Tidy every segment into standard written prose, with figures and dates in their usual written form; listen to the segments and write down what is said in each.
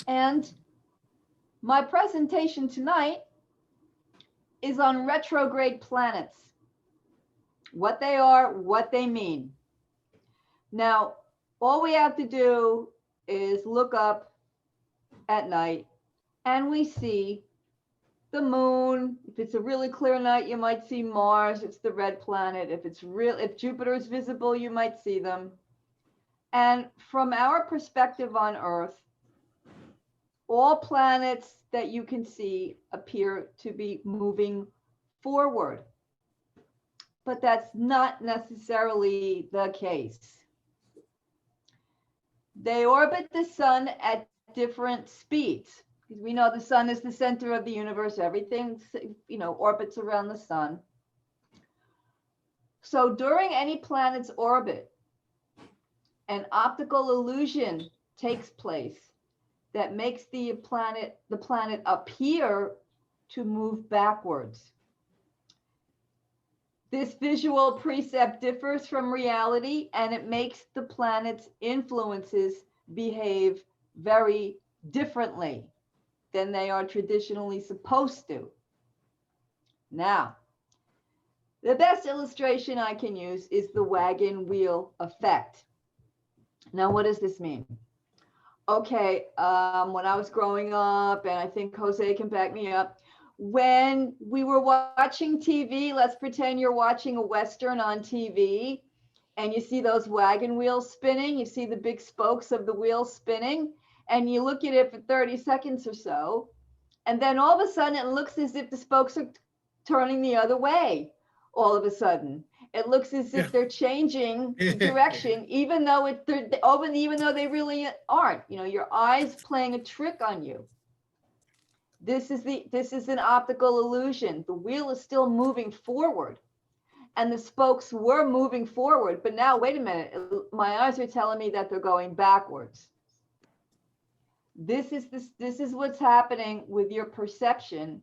And my presentation tonight is on retrograde planets, what they are, what they mean. Now, all we have to do is look up at night and we see the moon. If it's a really clear night, you might see Mars. It's the red planet. If Jupiter is visible, you might see them. And from our perspective on Earth, all planets that you can see appear to be moving forward. But that's not necessarily the case. They orbit the sun at different speeds. Because we know the sun is the center of the universe. Everything, orbits around the sun. So during any planet's orbit, an optical illusion takes place that makes the planet appear to move backwards. This visual precept differs from reality, and it makes the planet's influences behave very differently than they are traditionally supposed to. Now, the best illustration I can use is the wagon wheel effect. Now, what does this mean? Okay, when I was growing up, and I think Jose can back me up, when we were watching TV, let's pretend you're watching a Western on TV, and you see those wagon wheels spinning, you see the big spokes of the wheel spinning, and you look at it for 30 seconds or so, and then all of a sudden it looks as if the spokes are turning the other way. All of a sudden, it looks as if they're changing direction, even though they really aren't. Your eyes playing a trick on you. This is an optical illusion. The wheel is still moving forward, and the spokes were moving forward. But now, wait a minute, my eyes are telling me that they're going backwards. This is what's happening with your perception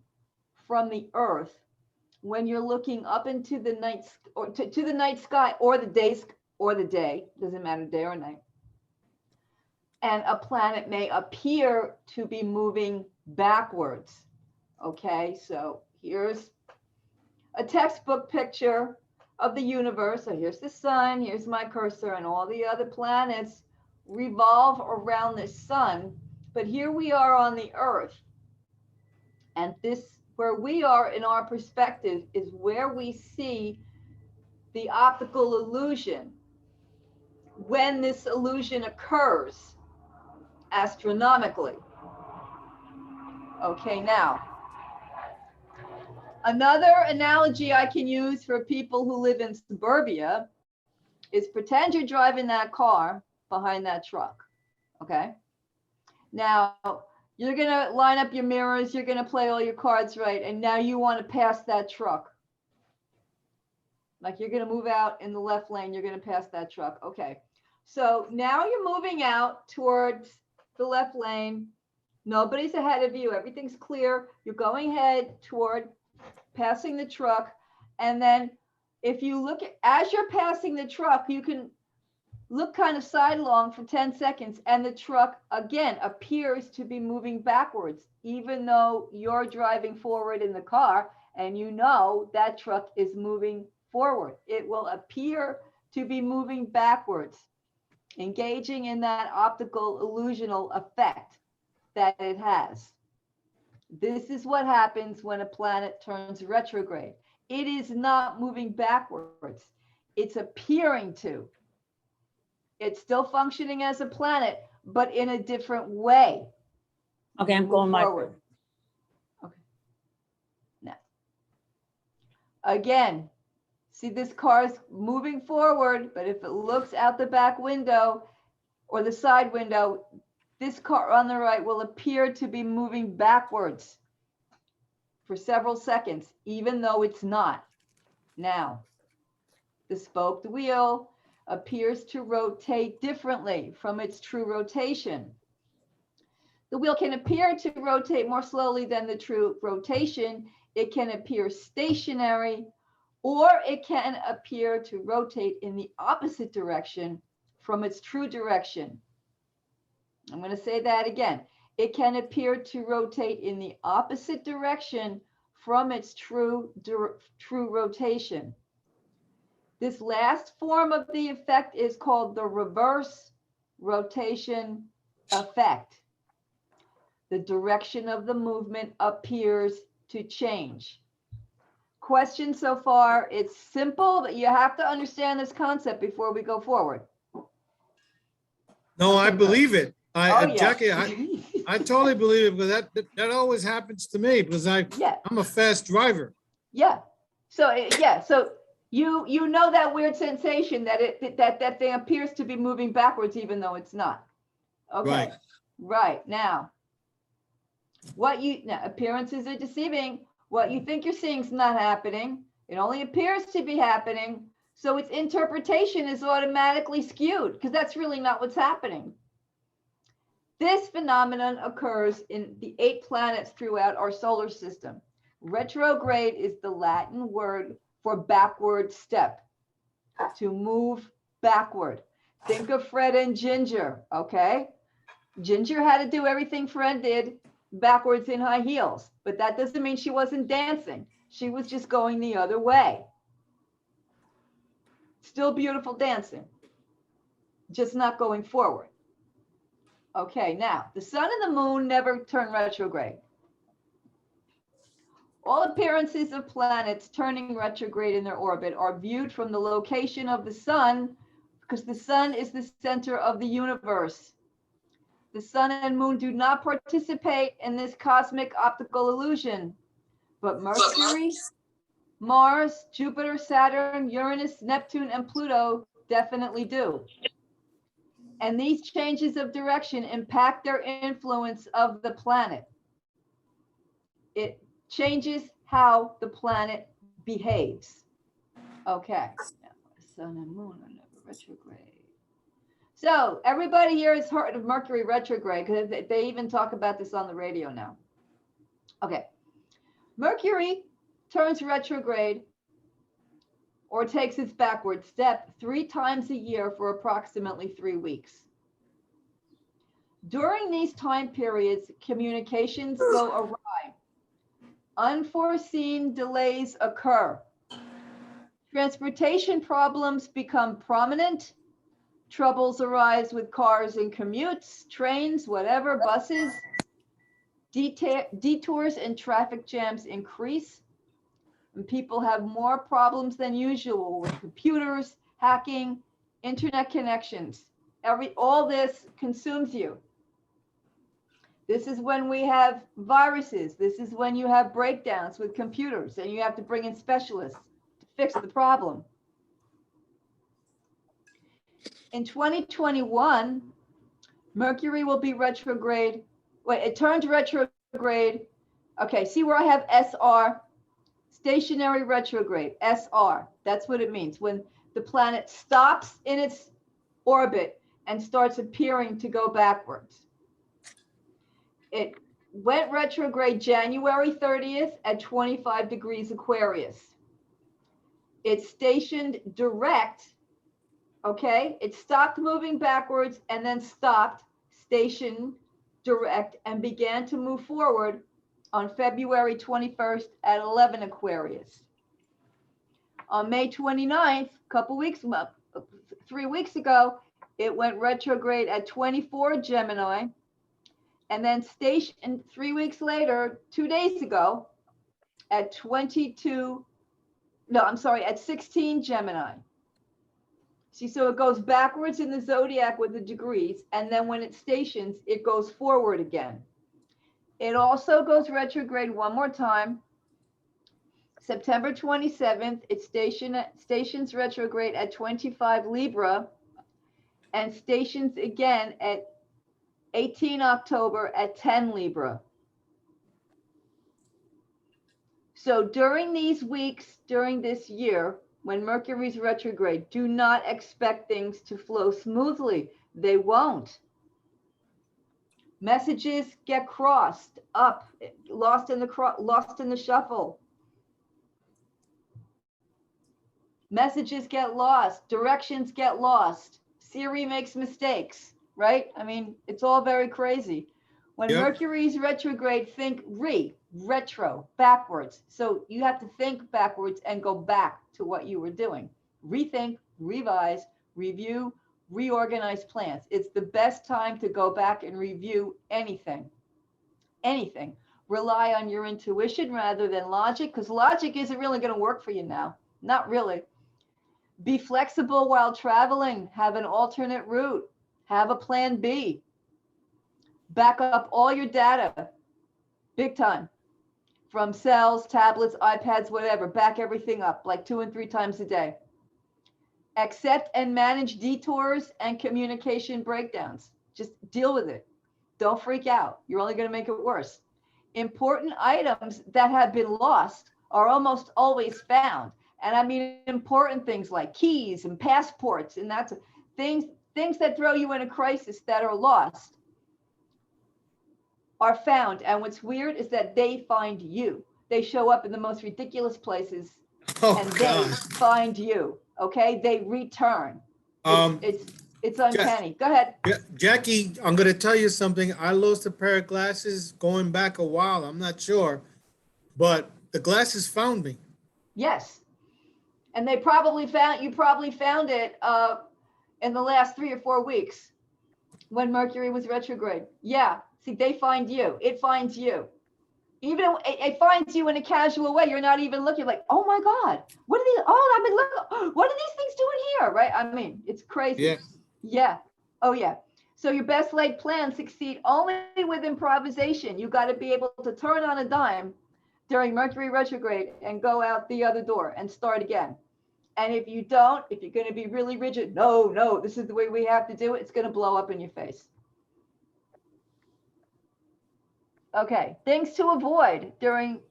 from the Earth when you're looking up into the night or to the night sky, or the day, doesn't matter, day or night. And a planet may appear to be moving backwards. Okay, so here's a textbook picture of the universe. So here's the sun, here's my cursor, and all the other planets revolve around the sun. But here we are on the Earth, and where we are in our perspective is where we see the optical illusion. When this illusion occurs astronomically. Okay, now, another analogy I can use for people who live in suburbia is pretend you're driving that car behind that truck, okay? Now, you're gonna line up your mirrors, you're gonna play all your cards right, and now you wanna pass that truck. Like you're gonna move out in the left lane, you're gonna pass that truck, okay. So now you're moving out towards the left lane, nobody's ahead of you, everything's clear, you're going ahead toward passing the truck, and then if you look as you're passing the truck, you can look kind of sidelong for 10 seconds, and the truck again appears to be moving backwards, even though you're driving forward in the car and you know that truck is moving forward. It will appear to be moving backwards, engaging in that optical illusional effect that it has. This is what happens when a planet turns retrograde. It is not moving backwards. It's appearing to. It's still functioning as a planet, but in a different way. Okay, I'm going forward. Okay. Now, again, see this car is moving forward, but if it looks out the back window or the side window, this car on the right will appear to be moving backwards for several seconds, even though it's not. Now, the spoked wheel appears to rotate differently from its true rotation. The wheel can appear to rotate more slowly than the true rotation. It can appear stationary, or it can appear to rotate in the opposite direction from its true direction. I'm going to say that again. it can appear to rotate in the opposite direction from its true rotation. This last form of the effect is called the reverse rotation effect. The direction of the movement appears to change. Question so far? It's simple, but you have to understand this concept before we go forward. No, I believe it. Jackie, yeah. I totally believe it, because that always happens to me, because I'm a fast driver. Yeah. So you know that weird sensation that that thing appears to be moving backwards even though it's not. Okay. Right. Now, appearances are deceiving. What you think you're seeing is not happening. It only appears to be happening. So its interpretation is automatically skewed because that's really not what's happening. This phenomenon occurs in the 8 planets throughout our solar system. Retrograde is the Latin word for backward step, to move backward. Think of Fred and Ginger, okay? Ginger had to do everything Fred did backwards in high heels, but that doesn't mean she wasn't dancing. She was just going the other way. Still beautiful dancing, just not going forward. Okay, now, the sun and the moon never turn retrograde. All appearances of planets turning retrograde in their orbit are viewed from the location of the sun, because the sun is the center of the universe. The sun and moon do not participate in this cosmic optical illusion, but Mercury, Mars, Jupiter, Saturn, Uranus, Neptune, and Pluto definitely do. And these changes of direction impact their influence of the planet. It changes how the planet behaves. Okay, sun and moon are never retrograde. So everybody here has heard of Mercury retrograde because they even talk about this on the radio now. Okay, Mercury turns retrograde or takes its backward step 3 times a year for approximately 3 weeks. During these time periods, communications go awry. Unforeseen delays occur. Transportation problems become prominent. Troubles arise with cars and commutes, trains, whatever, buses. Detours and traffic jams increase. And people have more problems than usual with computers, hacking, internet connections. All this consumes you. This is when we have viruses. This is when you have breakdowns with computers and you have to bring in specialists to fix the problem. In 2021, Mercury will be retrograde. Wait, it turned retrograde. Okay, see where I have SR? Stationary retrograde, SR. That's what it means. When the planet stops in its orbit and starts appearing to go backwards. It went retrograde January 30th at 25 degrees Aquarius. It stationed direct, okay? It stopped moving backwards and then stopped, stationed direct, and began to move forward on February 21st at 11 Aquarius. On May 29th, 3 weeks ago, it went retrograde at 24 Gemini, and then stationed 3 weeks later, 2 days ago, at 16 Gemini. See, so it goes backwards in the zodiac with the degrees, and then when it stations, it goes forward again. It also goes retrograde one more time. September 27th, it stations retrograde at 25 Libra and stations again at 18 October at 10 Libra. So during these weeks, during this year, when Mercury's retrograde, do not expect things to flow smoothly. They won't. Messages get crossed up, lost in the shuffle. Messages get lost, directions get lost. Siri makes mistakes, right? I mean, it's all very crazy. When Yep. Mercury's retrograde, think retro, backwards. So you have to think backwards and go back to what you were doing. Rethink, revise, review, reorganize plans. It's the best time to go back and review anything. Anything. Rely on your intuition rather than logic, because logic isn't really going to work for you now. Not really. Be flexible while traveling. Have an alternate route. Have a plan B. Back up all your data. Big time. From cells, tablets, iPads, whatever. Back everything up like 2 and 3 times a day. Accept and manage detours and communication breakdowns. Just deal with it. Don't freak out. You're only going to make it worse. Important items that have been lost are almost always found. And I mean important things like keys and passports, and that's things that throw you in a crisis that are lost are found. And what's weird is that they find you. They show up in the most ridiculous places and God. they find you. Okay, they return. It's uncanny. Go ahead. Jackie, I'm going to tell you something. I lost a pair of glasses going back a while. I'm not sure, but the glasses found me. Yes, and you probably found it in the last 3 or 4 weeks when Mercury was retrograde. Yeah, see, they find you. It finds you. Even it finds you in a casual way. You're not even looking like, oh my God, what are these? Oh, I've been looking. What are these things doing here? Right? I mean, it's crazy. Yeah. Yeah. Oh yeah. So your best laid plans succeed only with improvisation. You got to be able to turn on a dime during Mercury retrograde and go out the other door and start again. And if you don't, if you're going to be really rigid, no, this is the way we have to do it, it's going to blow up in your face. Okay, things to avoid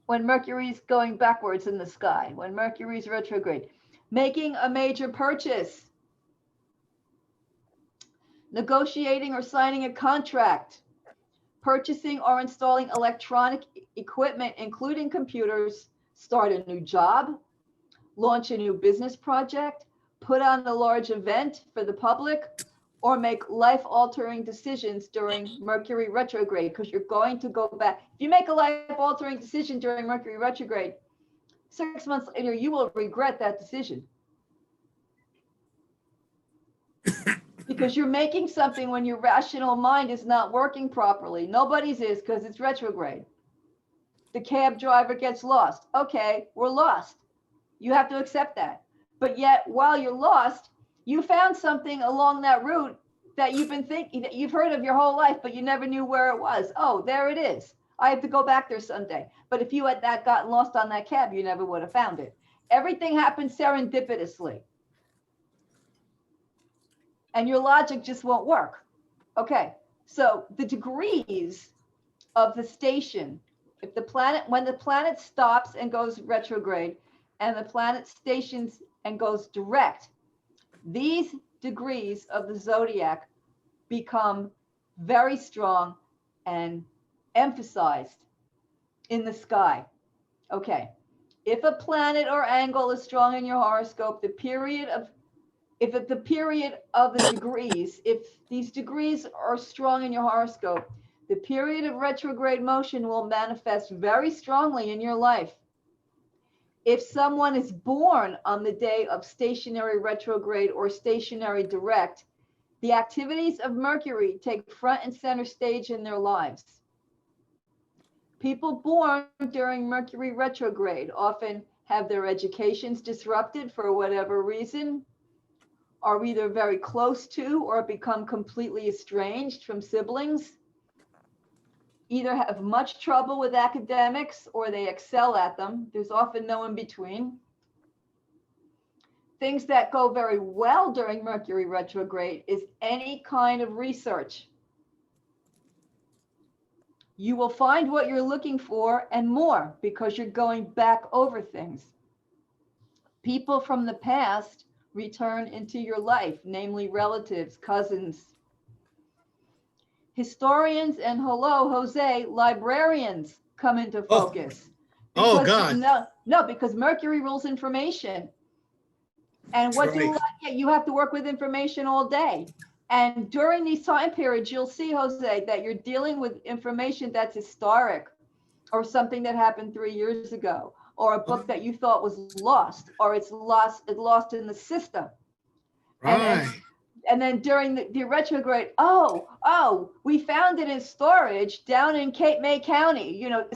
when Mercury's going backwards in the sky, when Mercury's retrograde. Making a major purchase. Negotiating or signing a contract. Purchasing or installing electronic equipment, including computers. Start a new job. Launch a new business project. Put on a large event for the public. Or make life-altering decisions during Mercury retrograde, because you're going to go back. If you make a life-altering decision during Mercury retrograde, 6 months later, you will regret that decision. Because you're making something when your rational mind is not working properly. Nobody's is, because it's retrograde. The cab driver gets lost. Okay, we're lost. You have to accept that. But yet, while you're lost, you found something along that route that you've been thinking, that you've heard of your whole life, but you never knew where it was. Oh, there it is. I have to go back there someday. But if you had gotten lost on that cab, you never would have found it. Everything happens serendipitously. And your logic just won't work. Okay, so the degrees of the station, when the planet stops and goes retrograde, and the planet stations and goes direct, these degrees of the zodiac become very strong and emphasized in the sky. Okay, if a planet or angle is strong in your horoscope, if these degrees are strong in your horoscope, the period of retrograde motion will manifest very strongly in your life. If someone is born on the day of stationary retrograde or stationary direct, the activities of Mercury take front and center stage in their lives. People born during Mercury retrograde often have their educations disrupted for whatever reason, are either very close to or become completely estranged from siblings, either have much trouble with academics or they excel at them. There's often no in between. Things that go very well during Mercury retrograde is any kind of research. You will find what you're looking for and more because you're going back over things. People from the past return into your life, namely relatives, cousins, historians, and hello, Jose, librarians come into focus. Oh God. No, because Mercury rules information. And what do you have to work with information all day. And during these time periods, you'll see, Jose, that you're dealing with information that's historic, or something that happened 3 years ago, or a book that you thought was lost, or it's lost in the system. Right. And then during the retrograde, oh, we found it in storage down in Cape May County, you know,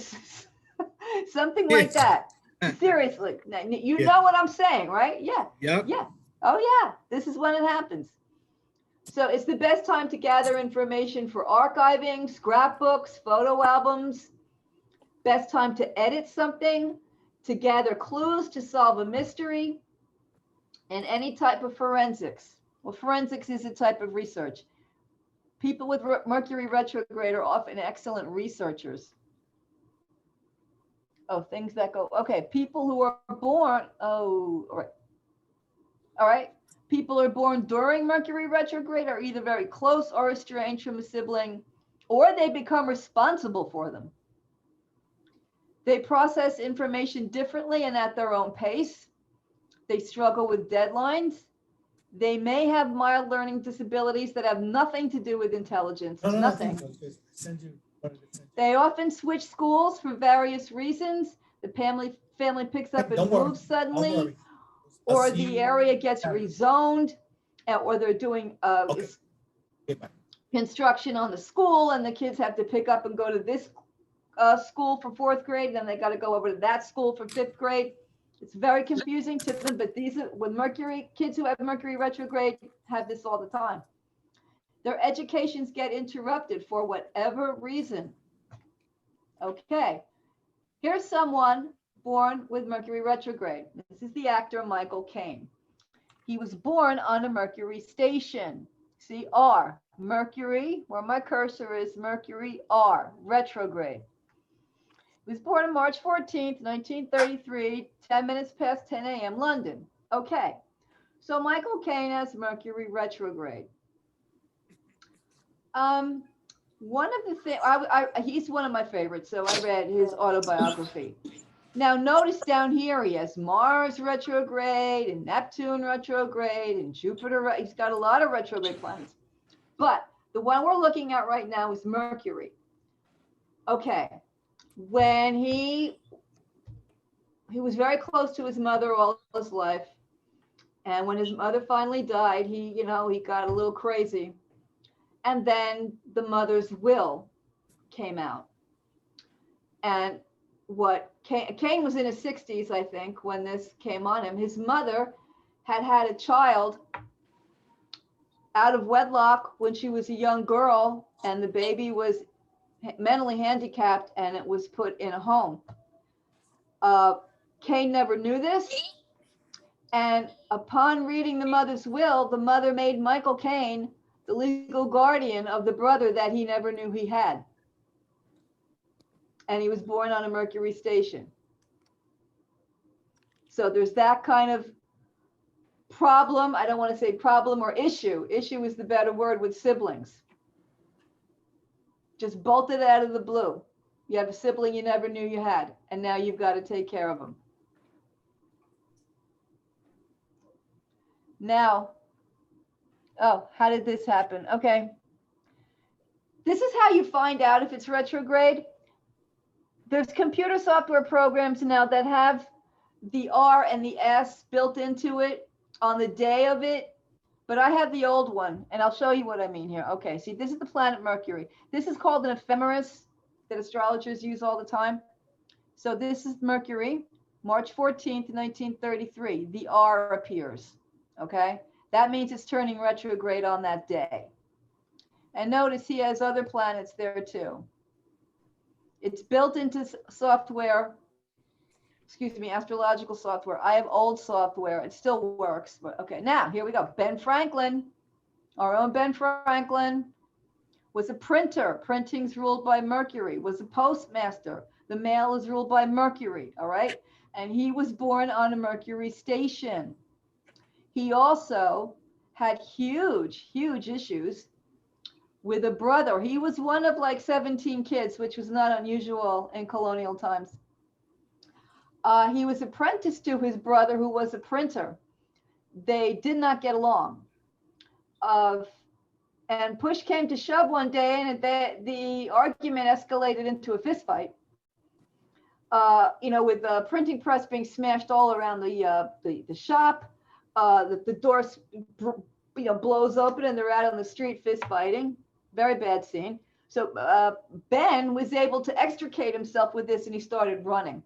something like that. Seriously, you know what I'm saying, right? Yeah. Yep. Yeah. Oh yeah, this is when it happens. So it's the best time to gather information for archiving, scrapbooks, photo albums. Best time to edit something, to gather clues, to solve a mystery, and any type of forensics. Well, forensics is a type of research. People with Mercury retrograde are often excellent researchers. Oh, things that go, okay, people who are born, all right. People are born during Mercury retrograde are either very close or estranged from a sibling, or they become responsible for them. They process information differently and at their own pace. They struggle with deadlines. They may have mild learning disabilities that have nothing to do with intelligence, nothing. They often switch schools for various reasons. The family picks up and moves suddenly, or the area gets rezoned, or they're doing construction on the school, and the kids have to pick up and go to this school for 4th grade, then they got to go over to that school for 5th grade. It's very confusing to them, but these are with Mercury, kids who have Mercury retrograde have this all the time. Their educations get interrupted for whatever reason. Okay, here's someone born with Mercury retrograde. This is the actor Michael Caine. He was born on a Mercury station. See, R, Mercury, where my cursor is, Mercury, R, retrograde. He was born on March 14th, 1933, 10 minutes past 10 a.m. London. Okay, so Michael Caine has Mercury retrograde. One of the things, he's one of my favorites, so I read his autobiography. Now notice down here, he has Mars retrograde and Neptune retrograde and Jupiter. He's got a lot of retrograde planets. But the one we're looking at right now is Mercury. Okay. When he was very close to his mother all his life. And when his mother finally died, he got a little crazy. And then the mother's will came out. And Caine was in his 60s, I think, when this came on him. His mother had a child out of wedlock when she was a young girl, and the baby was mentally handicapped, and it was put in a home. Caine never knew this, and upon reading the mother's will, the mother made Michael Caine the legal guardian of the brother that he never knew he had. And he was born on a Mercury station. So there's that kind of problem. I don't want to say problem or issue. Issue is the better word with siblings. Just bolted out of the blue. You have a sibling you never knew you had, and now you've got to take care of them. Now, oh, how did this happen? Okay. This is how you find out if it's retrograde. There's computer software programs now that have the R and the S built into it on the day of it. But I have the old one, and I'll show you what I mean here. Okay, see, this is the planet Mercury. This is called an ephemeris that astrologers use all the time. So this is Mercury, March 14th, 1933. The R appears, okay? That means it's turning retrograde on that day. And notice he has other planets there too. It's built into software, astrological software. I have old software. It still works, but okay. Now, here we go. Ben Franklin, our own Ben Franklin, was a printer. Printing's ruled by Mercury. Was a postmaster. The mail is ruled by Mercury, all right? And he was born on a Mercury station. He also had huge, huge issues with a brother. He was one of like 17 kids, which was not unusual in colonial times. He was apprenticed to his brother, who was a printer. They did not get along. And push came to shove one day, and the argument escalated into a fist fight. With the printing press being smashed all around the shop, the door blows open, and they're out on the street fist fighting. Very bad scene. So Ben was able to extricate himself with this, and he started running,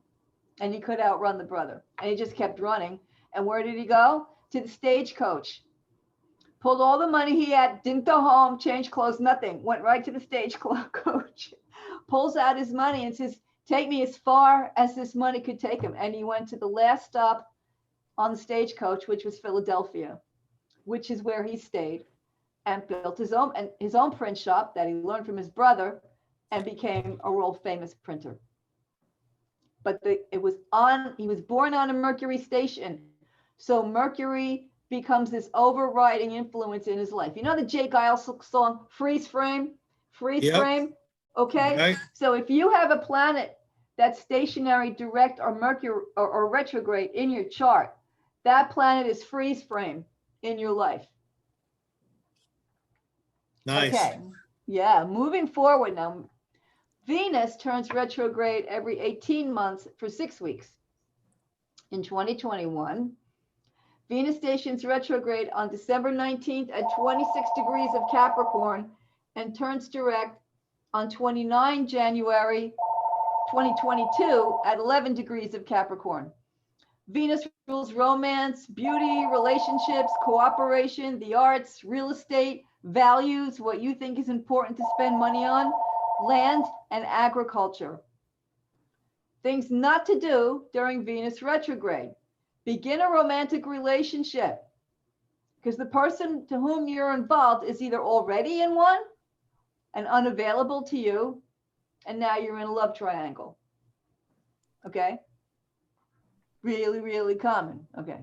and he could outrun the brother, and he just kept running. And where did he go? To the stagecoach. Pulled all the money he had, didn't go home, changed clothes, nothing. Went right to the stagecoach, pulls out his money and says, take me as far as this money could take him. And he went to the last stop on the stagecoach, which was Philadelphia, which is where he stayed, and built his own print shop that he learned from his brother, and became a world famous printer. But he was born on a Mercury station. So Mercury becomes this overriding influence in his life. You know the Jake Giles song, Freeze Frame? Freeze Frame? Okay? Right. So if you have a planet that's stationary, direct, or Mercury or retrograde in your chart, that planet is freeze frame in your life. Nice. Okay. Yeah, moving forward now. Venus turns retrograde every 18 months for 6 weeks. In 2021, Venus stations retrograde on December 19th at 26 degrees of Capricorn and turns direct on 29 January 2022 at 11 degrees of Capricorn. Venus rules romance, beauty, relationships, cooperation, the arts, real estate, values, what you think is important to spend money on, land, and agriculture. Things not to do during Venus retrograde. Begin a romantic relationship, because the person to whom you're involved is either already in one and unavailable to you, and now you're in a love triangle. Okay? Really, really common. Okay.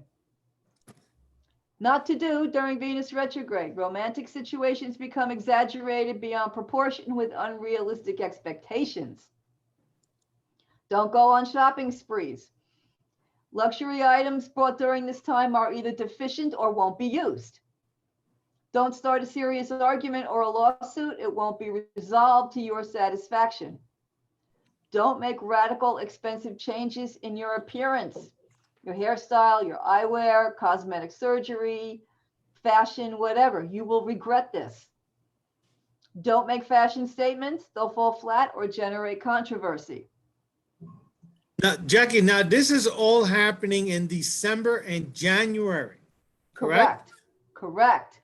Not to do during Venus retrograde. Romantic situations become exaggerated beyond proportion with unrealistic expectations. Don't go on shopping sprees. Luxury items bought during this time are either deficient or won't be used. Don't start a serious argument or a lawsuit. It won't be resolved to your satisfaction. Don't make radical, expensive changes in your appearance, your hairstyle, your eyewear, cosmetic surgery, fashion, whatever. You will regret this. Don't make fashion statements. They'll fall flat or generate controversy. Now, Jackie, now this is all happening in December and January, correct? Correct.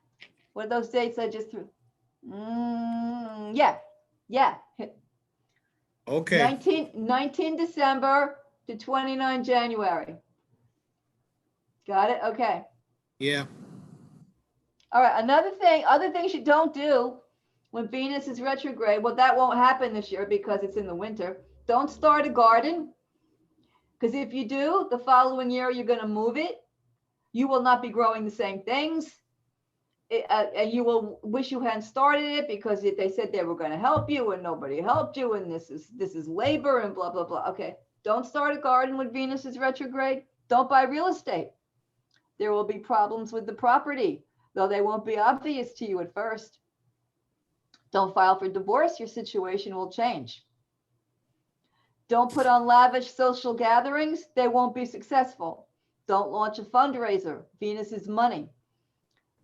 What are those dates I just threw? Yeah. Okay. 19 December to 29 January. Got it? Okay. Yeah. All right. Other things you don't do when Venus is retrograde. Well, that won't happen this year because it's in the winter. Don't start a garden. Because if you do, the following year, you're going to move it. You will not be growing the same things. And you will wish you hadn't started it because they said they were going to help you and nobody helped you. And this is labor and blah, blah, blah. Okay. Don't start a garden when Venus is retrograde. Don't buy real estate. There will be problems with the property, though they won't be obvious to you at first. Don't file for divorce. Your situation will change. Don't put on lavish social gatherings. They won't be successful. Don't launch a fundraiser. Venus is money.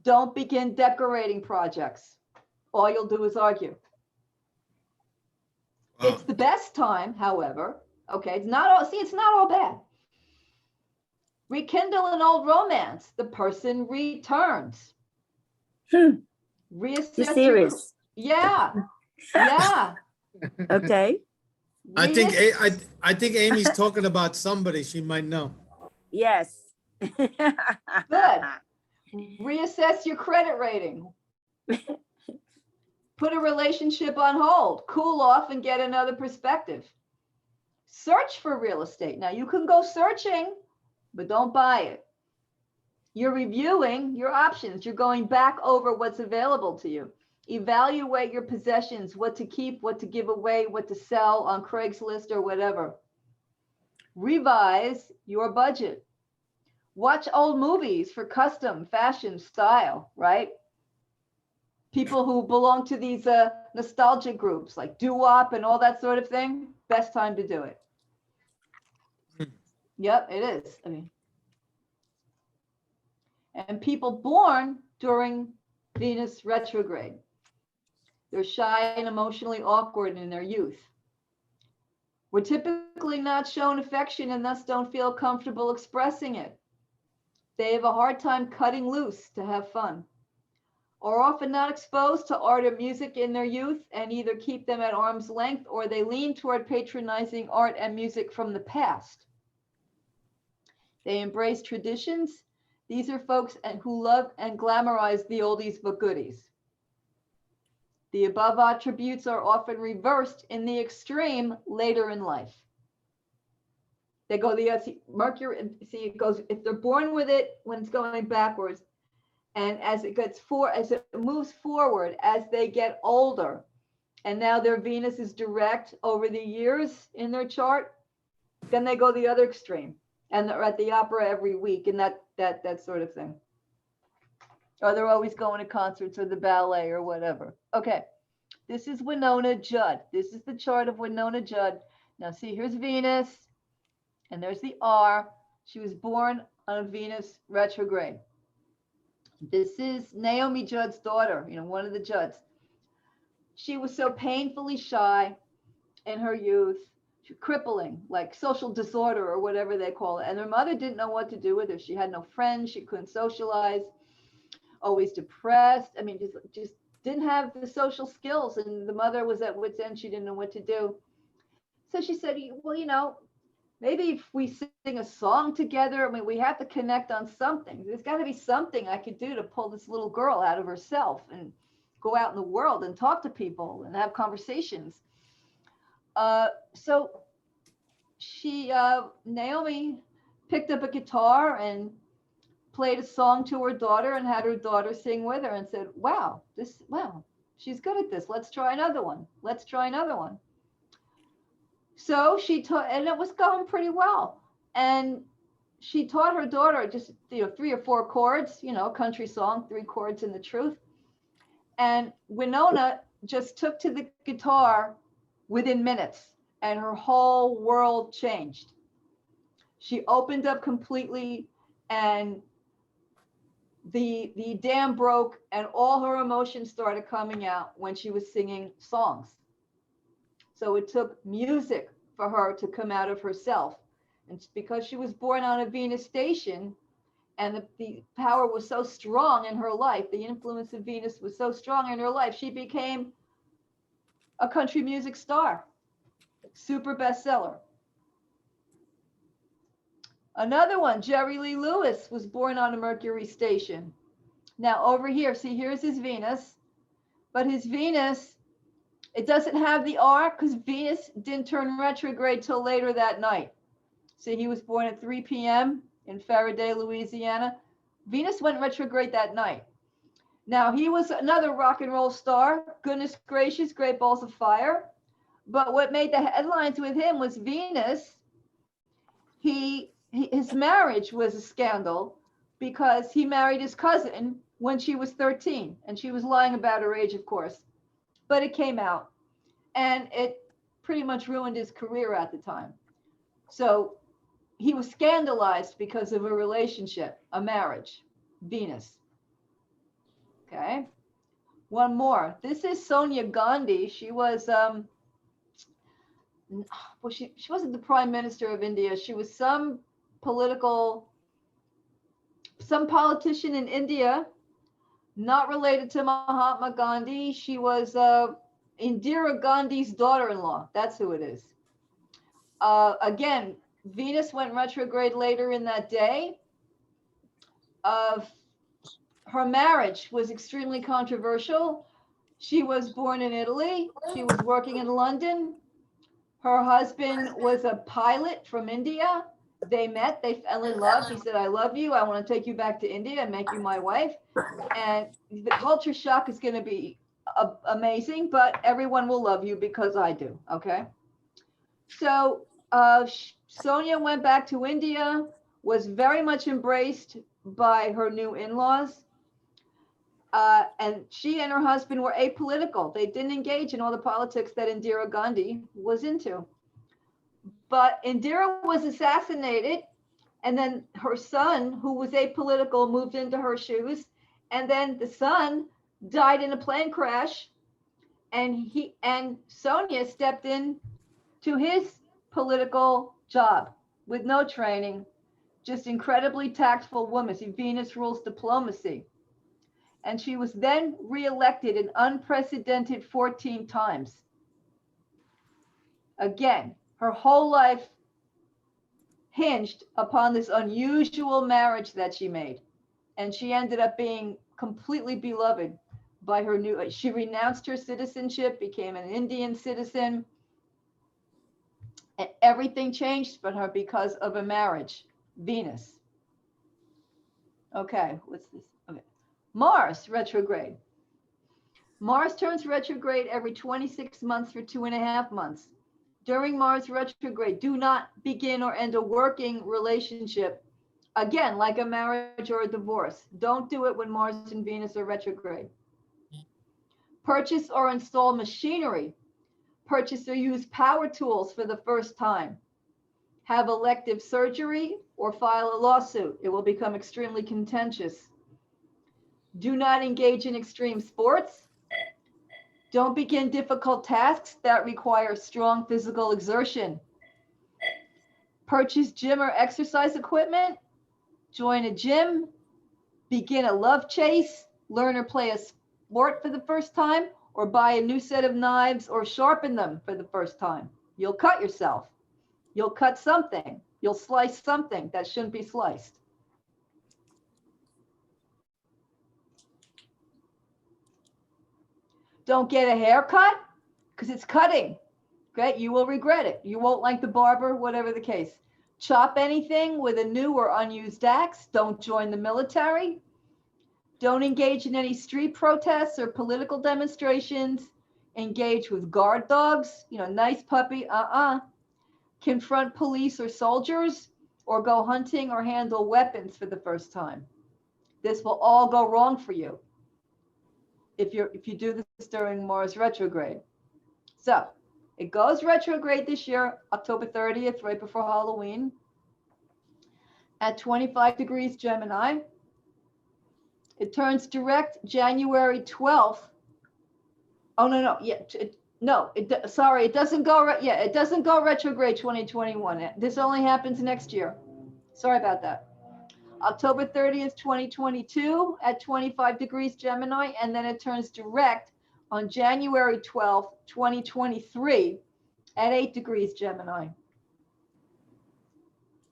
Don't begin decorating projects. All you'll do is argue. It's the best time, however. Okay, it's not all bad. Rekindle an old romance. The person returns. Reassess. You're serious? Yeah. Okay. I think Amy's talking about somebody she might know. Yes. Good. Reassess your credit rating. Put a relationship on hold. Cool off and get another perspective. Search for real estate. Now you can go searching, but don't buy it. You're reviewing your options. You're going back over what's available to you. Evaluate your possessions, what to keep, what to give away, what to sell on Craigslist or whatever. Revise your budget. Watch old movies for custom, fashion, style, right? People who belong to these nostalgia groups like doo-wop and all that sort of thing, best time to do it. Yep, it is. I mean, and people born during Venus retrograde, they're shy and emotionally awkward in their youth. We're typically not shown affection and thus don't feel comfortable expressing it. They have a hard time cutting loose to have fun, are often not exposed to art or music in their youth and either keep them at arm's length or they lean toward patronizing art and music from the past. They embrace traditions. These are folks who love and glamorize the oldies but goodies. The above attributes are often reversed in the extreme later in life. They go Mercury, see, it goes, if they're born with it when it's going backwards, and as it moves forward, as they get older, and now their Venus is direct over the years in their chart, then they go the other extreme, and they're at the opera every week, and that sort of thing. Or they're always going to concerts or the ballet or whatever. Okay, this is Winona Judd. This is the chart of Winona Judd. Now see, here's Venus, and there's the R. She was born on a Venus retrograde. This is Naomi Judd's daughter, one of the Judds. She was so painfully shy in her youth, crippling, like social disorder or whatever they call it. And her mother didn't know what to do with her. She had no friends. She couldn't socialize, always depressed. I mean, just didn't have the social skills. And the mother was at wit's end. She didn't know what to do. So she said, well, maybe if we sing a song together, I mean, we have to connect on something. There's got to be something I could do to pull this little girl out of herself and go out in the world and talk to people and have conversations. So Naomi picked up a guitar and played a song to her daughter and had her daughter sing with her and said, wow, she's good at this. Let's try another one. Let's try another one. So she taught, and it was going pretty well. And she taught her daughter just, 3 or 4 chords, country song, 3 chords in the truth. And Winona just took to the guitar within minutes, and her whole world changed. She opened up completely, and the dam broke, and all her emotions started coming out when she was singing songs. So it took music for her to come out of herself. And because she was born on a Venus station, and the power was so strong in her life, the influence of Venus was so strong in her life, she became a country music star, super bestseller. Another one, Jerry Lee Lewis, was born on a Mercury station. Now over here, see, here's his Venus, but his Venus, it doesn't have the R because Venus didn't turn retrograde till later that night. See, he was born at 3 p.m. in Faraday, Louisiana. Venus went retrograde that night. Now, he was another rock and roll star, goodness gracious, great balls of fire. But what made the headlines with him was Venus. His marriage was a scandal because he married his cousin when she was 13, and she was lying about her age, of course. But it came out, and it pretty much ruined his career at the time. So he was scandalized because of a relationship, a marriage, Venus. Okay. One more. This is Sonia Gandhi. She was, she wasn't the Prime Minister of India. She was some politician in India, not related to Mahatma Gandhi. She was Indira Gandhi's daughter-in-law. That's who it is. Again, Venus went retrograde later in that day. Her marriage was extremely controversial. She was born in Italy. She was working in London. Her husband was a pilot from India. They met, they fell in love. He said, I love you. I want to take you back to India and make you my wife. And the culture shock is going to be amazing, but everyone will love you because I do. Okay. So Sonia went back to India, was very much embraced by her new in-laws. And she and her husband were apolitical. They didn't engage in all the politics that Indira Gandhi was into. But Indira was assassinated, and then her son, who was apolitical, moved into her shoes. And then the son died in a plane crash, and Sonia stepped in to his political job with no training, just incredibly tactful woman. See, Venus rules diplomacy. And she was then reelected an unprecedented 14 times. Again, her whole life hinged upon this unusual marriage that she made. And she ended up being completely beloved by her she renounced her citizenship, became an Indian citizen, and everything changed for her because of a marriage, Venus. Okay, what's this? Okay. Mars retrograde. Mars turns retrograde every 26 months for 2.5 months. During Mars retrograde, do not begin or end a working relationship. Again, like a marriage or a divorce. Don't do it when Mars and Venus are retrograde. Purchase or install machinery. Purchase or use power tools for the first time. Have elective surgery or file a lawsuit. It will become extremely contentious. Do not engage in extreme sports. Don't begin difficult tasks that require strong physical exertion. Purchase gym or exercise equipment. Join a gym. Begin a love chase. Learn or play a sport for the first time, or buy a new set of knives or sharpen them for the first time. You'll cut yourself. You'll cut something. You'll slice something that shouldn't be sliced. Don't get a haircut because it's cutting. Okay, you will regret it. You won't like the barber, whatever the case. Chop anything with a new or unused axe. Don't join the military. Don't engage in any street protests or political demonstrations. Engage with guard dogs, nice puppy, Confront police or soldiers, or go hunting or handle weapons for the first time. This will all go wrong for you if you do this during Mars retrograde. So it goes retrograde this year, October 30th, right before Halloween, at 25 degrees Gemini. It turns direct January 12th. Oh, no. Yeah. It doesn't go. It doesn't go retrograde 2021. This only happens next year. Sorry about that. October 30th, 2022 at 25 degrees Gemini, and then it turns direct on January 12th, 2023 at 8 degrees Gemini.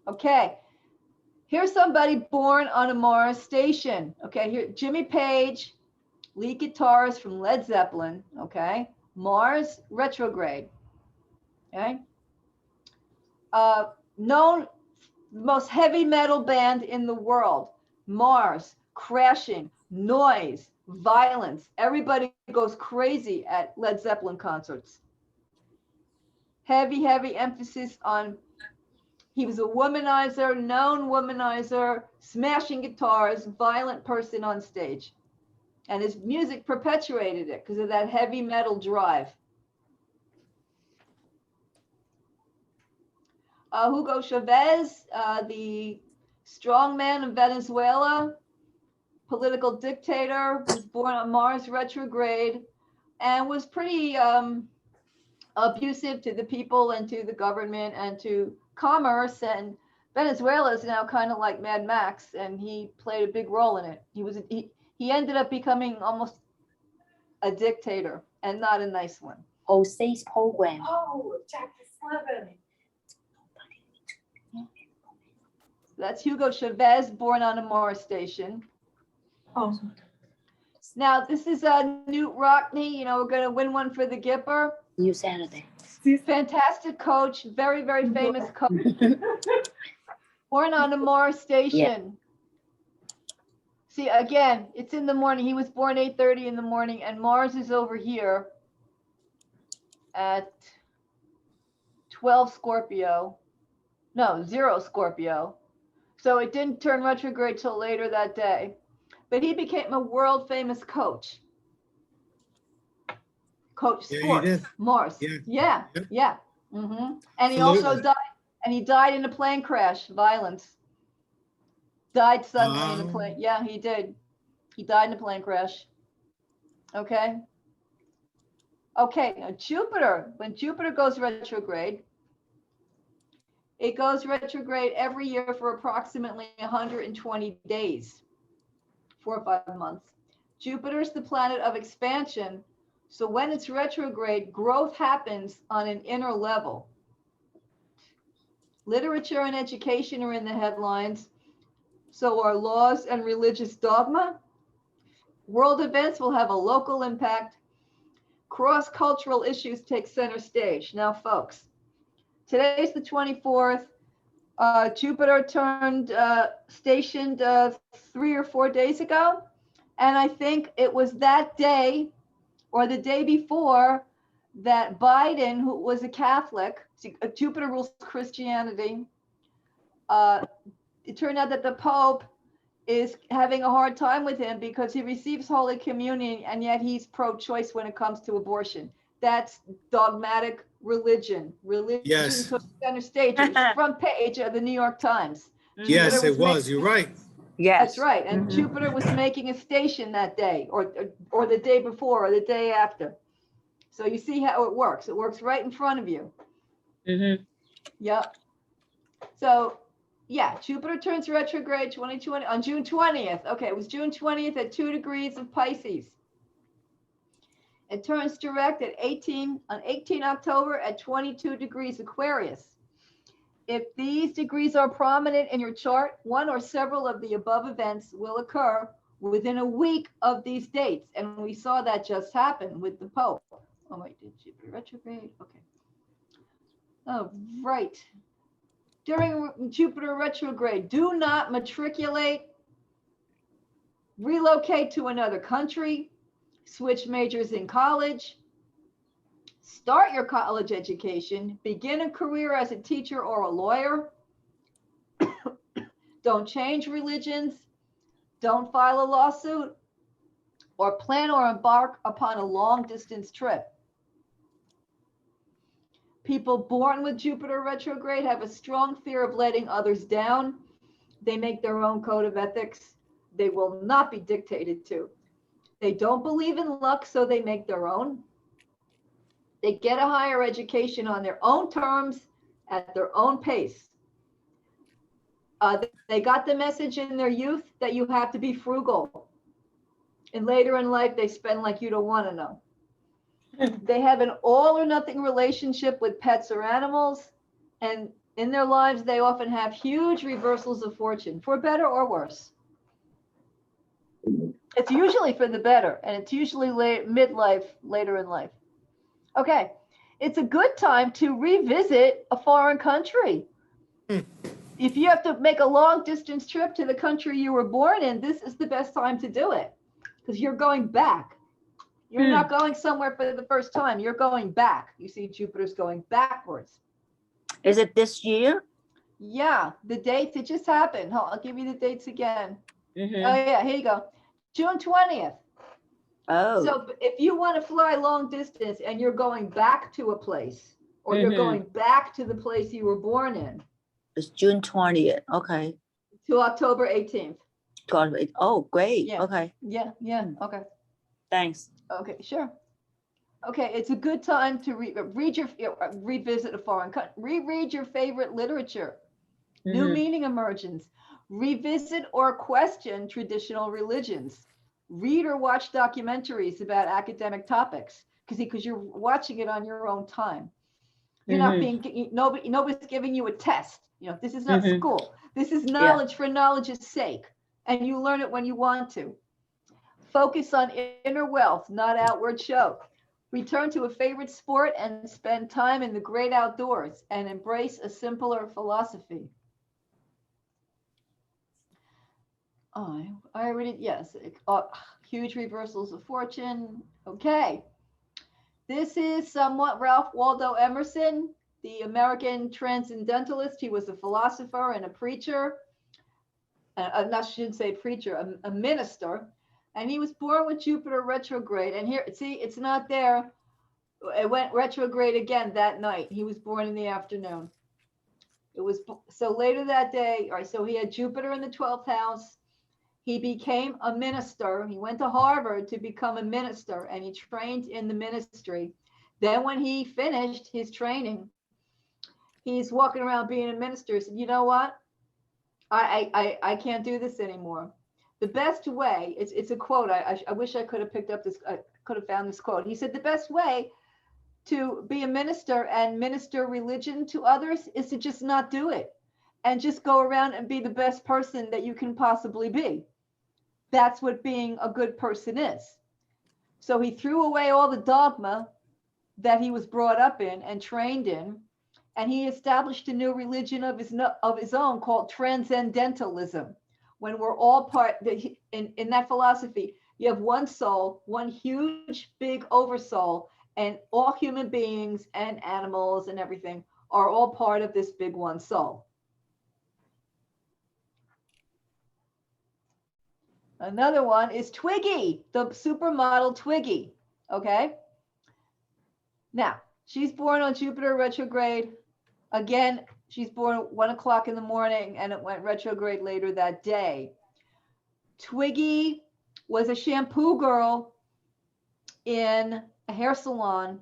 Okay. Here's somebody born on a Mars station. Okay, here, Jimmy Page, lead guitarist from Led Zeppelin. Okay, Mars retrograde. Okay, known most heavy metal band in the world. Mars, crashing, noise, violence. Everybody goes crazy at Led Zeppelin concerts. Heavy emphasis on. He was a womanizer, known womanizer, smashing guitars, violent person on stage. And his music perpetuated it because of that heavy metal drive. Hugo Chavez, the strongman of Venezuela, political dictator, was born on Mars retrograde and was pretty abusive to the people and to the government and to commerce. And Venezuela is now kind of like Mad Max, and he played a big role in it. He ended up becoming almost a dictator, and not a nice one. Jose's program. Oh, Dr. Slevin. That's Hugo Chavez, born on a Mars station. Oh. Now, this is Newt Rockney. We're going to win one for the Gipper. New Saturday. Fantastic coach, very, very famous coach. Born on a Mars station. Yeah. See, again, it's in the morning. He was born 8:30 in the morning, and Mars is over here at 12 Scorpio. No, 0 Scorpio. So it didn't turn retrograde till later that day. but he became a world famous coach. Coach Yeah, he sports, did. Mars. Yeah. Yeah, Yeah. yeah. And he also Absolutely. died, and he died in a plane crash, violence. Died suddenly in a plane. Yeah, he did. He died in a plane crash. Okay. Okay, now Jupiter, when Jupiter goes retrograde, it goes retrograde every year for approximately 120 days, 4 or 5 months. Jupiter is the planet of expansion. So when it's retrograde, growth happens on an inner level. Literature and education are in the headlines. So are laws and religious dogma. World events will have a local impact. Cross-cultural issues take center stage. Now, folks, today's the 24th. Jupiter turned stationed 3 or 4 days ago. And I think it was that day or the day before that Biden, who was a Catholic, Jupiter rules Christianity. It turned out that the Pope is having a hard time with him because he receives Holy Communion and yet he's pro-choice when it comes to abortion. That's dogmatic religion. Religion Yes. took center stage. It was front page of the New York Times. Yes, Jupiter it was. You're right. Yes. That's right. And Jupiter was making a station that day or the day before or the day after. So you see how it works. It works right in front of you. Yep. So yeah, Jupiter turns retrograde 2020 on June 20th. Okay, it was June 20th at 2 degrees of Pisces. It turns direct at 18 October at 22 degrees Aquarius. If these degrees are prominent in your chart, one or several of the above events will occur within a week of these dates. And we saw that just happen with the Pope. Oh, wait, did Jupiter retrograde? Okay. Oh, right. During Jupiter retrograde, do not matriculate, relocate to another country, switch majors in college, start your college education, begin a career as a teacher or a lawyer. Don't change religions, don't file a lawsuit, or plan or embark upon a long distance trip. People born with Jupiter retrograde have a strong fear of letting others down. They make their own code of ethics. They will not be dictated to. They don't believe in luck, so they make their own. They get a higher education on their own terms at their own pace. They got the message in their youth that you have to be frugal. And later in life, they spend like you don't want to know. They have an all or nothing relationship with pets or animals. And in their lives, they often have huge reversals of fortune, for better or worse. It's usually for the better, and it's usually midlife, later in life. Okay, it's a good time to revisit a foreign country. If you have to make a long distance trip to the country you were born in, this is the best time to do it because you're going back. You're not going somewhere for the first time. You're going back. You see, Jupiter's going backwards. Is it this year? Yeah, the dates, it just happened. I'll give you the dates again. Oh, yeah, here you go. June 20th. Oh. So if you want to fly long distance and you're going back to a place or you're going back to the place you were born in. It's June 20th. Okay. To October 18th. Oh, great. Yeah. Okay. Yeah. Okay. Thanks. Okay, sure. Okay, it's a good time to revisit a foreign country, reread your favorite literature, new meaning emergence, revisit or question traditional religions, read or watch documentaries about academic topics, because you're watching it on your own time. You're not being, nobody's giving you a test. This is not school. This is knowledge for knowledge's sake, and you learn it when you want to. Focus on inner wealth, not outward show. Return to a favorite sport and spend time in the great outdoors and embrace a simpler philosophy. I already, yes, huge reversals of fortune. Okay. This is somewhat Ralph Waldo Emerson, the American transcendentalist. He was a philosopher and a preacher. not shouldn't say preacher, a minister, and he was born with Jupiter retrograde. And here, see, it's not there. It went retrograde again that night. He was born in the afternoon. It was so later that day. All right, so he had Jupiter in the 12th house. He became a minister. He went to Harvard to become a minister, and he trained in the ministry. Then when he finished his training, he's walking around being a minister. He said, you know what? I can't do this anymore. The best way, it's a quote. I wish I could have picked up this, I could have found this quote. He said, the best way to be a minister and minister religion to others is to just not do it and just go around and be the best person that you can possibly be. That's what being a good person is. So he threw away all the dogma that he was brought up in and trained in, and he established a new religion of his own called transcendentalism. When we're all part, in that philosophy, you have one soul, one huge, big oversoul, and all human beings and animals and everything are all part of this big one soul. Another one is Twiggy, the supermodel Twiggy. Okay. Now, she's born on Jupiter retrograde. Again, she's born at 1 o'clock in the morning, and it went retrograde later that day. Twiggy was a shampoo girl in a hair salon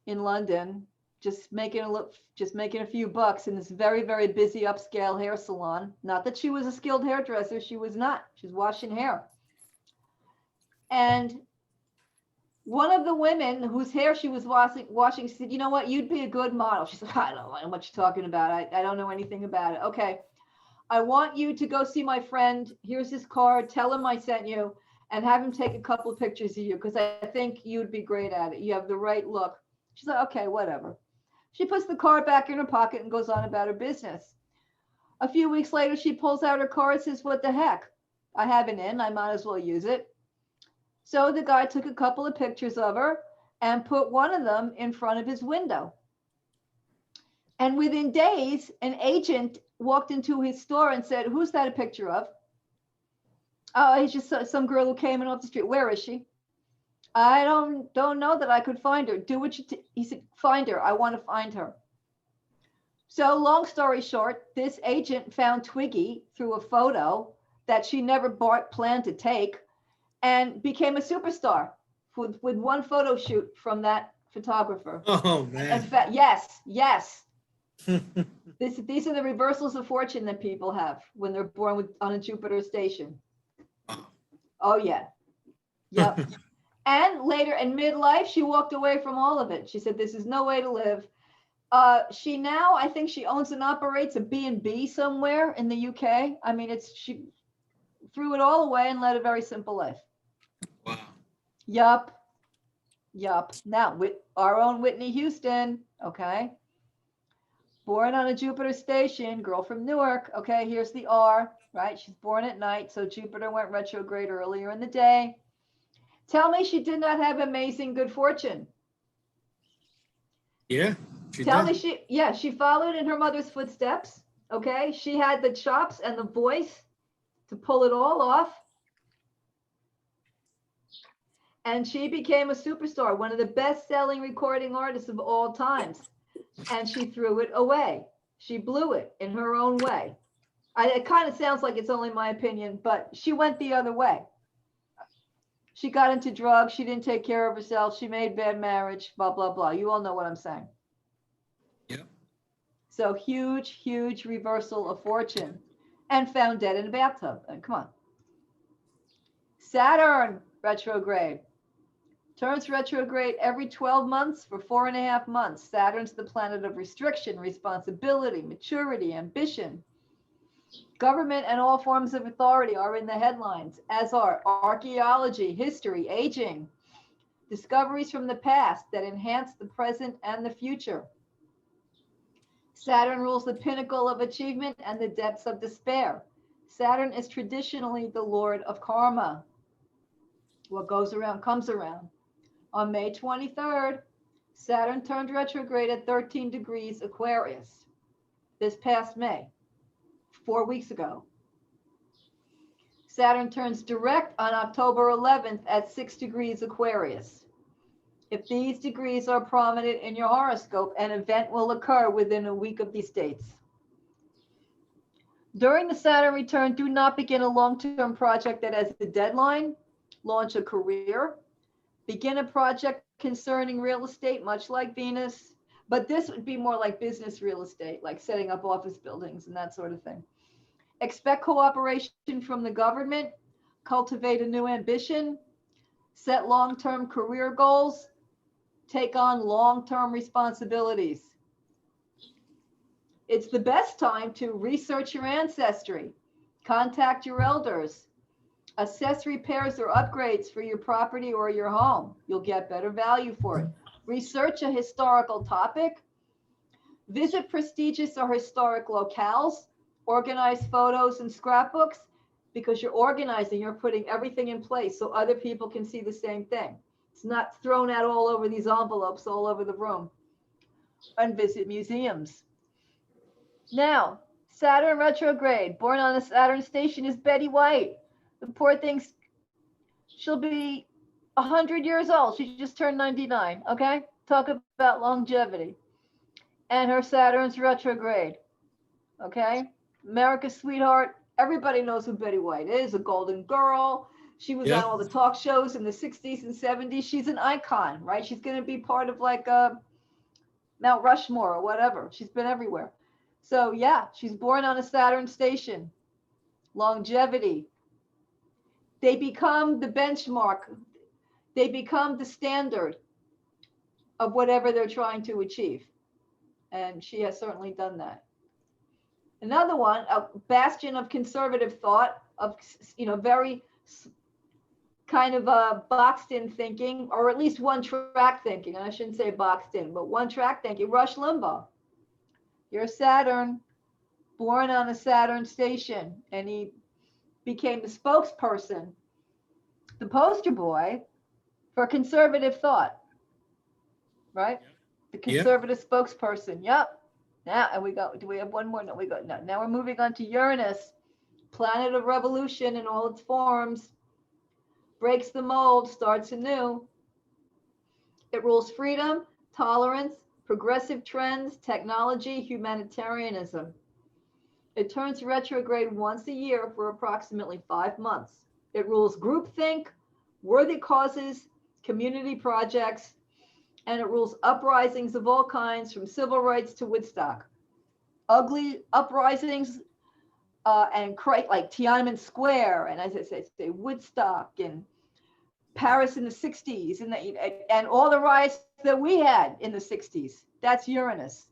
in London, just making a few bucks in this very, very busy upscale hair salon. Not that she was a skilled hairdresser, she was not. She's washing hair. And one of the women whose hair she was washing said, you know what, you'd be a good model. She said, I don't know what you're talking about. I don't know anything about it. Okay, I want you to go see my friend. Here's his card. Tell him I sent you, and have him take a couple of pictures of you, because I think you'd be great at it. You have the right look. She's like, okay, whatever. She puts the card back in her pocket and goes on about her business. A few weeks later, she pulls out her card and says, what the heck? I have an in, I might as well use it. So the guy took a couple of pictures of her and put one of them in front of his window. And within days, an agent walked into his store and said, who's that a picture of? Oh, he's just some girl who came in off the street. Where is she? I don't know that I could find her. Do what you he said, find her. I want to find her. So long story short, this agent found Twiggy through a photo that she never planned to take, and became a superstar with one photo shoot from that photographer. Oh, man. Yes. These are the reversals of fortune that people have when they're born on a Jupiter station. Oh, yeah. Yep. And later in midlife, she walked away from all of it. She said, this is no way to live. She now, I think she owns and operates a B&B somewhere in the UK. I mean, she threw it all away and led a very simple life. Wow. Yup. Now, with our own Whitney Houston, okay? Born on a Jupiter station, girl from Newark. Okay, here's the R, right? She's born at night, so Jupiter went retrograde earlier in the day. Tell me she did not have amazing good fortune. Yeah. Tell me she followed in her mother's footsteps. Okay, she had the chops and the voice to pull it all off. And she became a superstar, one of the best-selling recording artists of all times. And she threw it away. She blew it in her own way. It kind of sounds like it's only my opinion, but she went the other way. She got into drugs. She didn't take care of herself. She made bad marriage, blah, blah, blah. You all know what I'm saying. Yeah. So huge reversal of fortune, and found dead in a bathtub. Come on. Saturn retrograde. Turns retrograde every 12 months for 4.5 months. Saturn's the planet of restriction, responsibility, maturity, ambition. Government and all forms of authority are in the headlines, as are archaeology, history, aging, discoveries from the past that enhance the present and the future. Saturn rules the pinnacle of achievement and the depths of despair. Saturn is traditionally the lord of karma. What goes around comes around. On May 23rd, Saturn turned retrograde at 13 degrees Aquarius. This past May, 4 weeks ago. Saturn turns direct on October 11th at 6 degrees Aquarius. If these degrees are prominent in your horoscope, an event will occur within a week of these dates. During the Saturn return, do not begin a long-term project that has a deadline. Launch a career. Begin a project concerning real estate, much like Venus. But this would be more like business real estate, like setting up office buildings and that sort of thing. Expect cooperation from the government. Cultivate a new ambition. Set long-term career goals. Take on long-term responsibilities. It's the best time to research your ancestry, contact your elders, assess repairs or upgrades for your property or your home. You'll get better value for it. Research a historical topic, visit prestigious or historic locales, organize photos and scrapbooks, because you're organizing, you're putting everything in place so other people can see the same thing. It's not thrown out all over these envelopes all over the room. And visit museums. Now, Saturn retrograde, born on a Saturn station, is Betty White. The poor thing, she'll be 100 years old. She just turned 99, okay? Talk about longevity. And her Saturn's retrograde, okay? America's sweetheart. Everybody knows who Betty White is, a golden girl. She was on all the talk shows in the 60s and 70s. She's an icon, right? She's going to be part of like Mount Rushmore or whatever. She's been everywhere. So yeah, she's born on a Saturn station. Longevity. They become the benchmark. They become the standard of whatever they're trying to achieve. And she has certainly done that. Another one, a bastion of conservative thought, of, very kind of boxed in thinking, or at least one track thinking. And I shouldn't say boxed in, but one track thinking. Rush Limbaugh. You're Saturn, born on a Saturn station, and he became the spokesperson, the poster boy for conservative thought, right? The conservative spokesperson. Yep. Now, and we go, do we have one more? No, we go. No. Now we're moving on to Uranus, planet of revolution in all its forms, breaks the mold, starts anew. It rules freedom, tolerance, progressive trends, technology, humanitarianism. It turns retrograde once a year for approximately 5 months. It rules groupthink, worthy causes, community projects, and it rules uprisings of all kinds, from civil rights to Woodstock. Ugly uprisings and like Tiananmen Square, and as I say, Woodstock and Paris in the 60s, and all the riots that we had in the 60s. That's Uranus.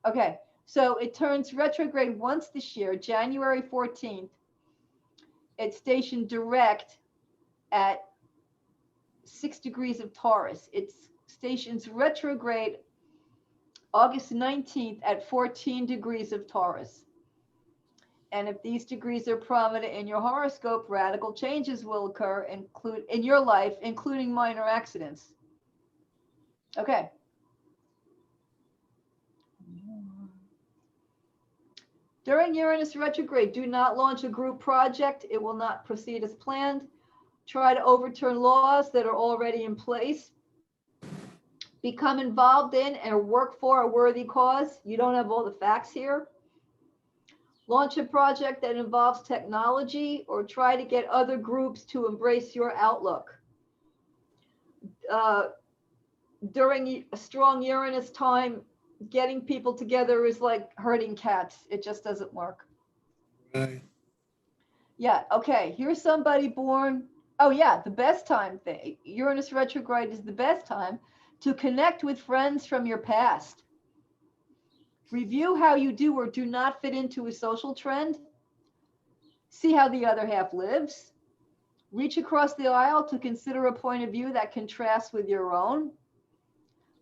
Okay, so it turns retrograde once this year, January 14th. It's stationed direct at 6 degrees of Taurus. It stations retrograde August 19th at 14 degrees of Taurus. And if these degrees are prominent in your horoscope, radical changes will occur in your life, including minor accidents. Okay. During Uranus retrograde, do not launch a group project. It will not proceed as planned. Try to overturn laws that are already in place. Become involved in or work for a worthy cause. You don't have all the facts here. Launch a project that involves technology, or try to get other groups to embrace your outlook. During a strong Uranus time, getting people together is like herding cats. It just doesn't work. Right. Yeah, okay, here's somebody born. Oh yeah, the best time thing. Uranus retrograde is the best time to connect with friends from your past. Review how you do or do not fit into a social trend. See how the other half lives. Reach across the aisle to consider a point of view that contrasts with your own.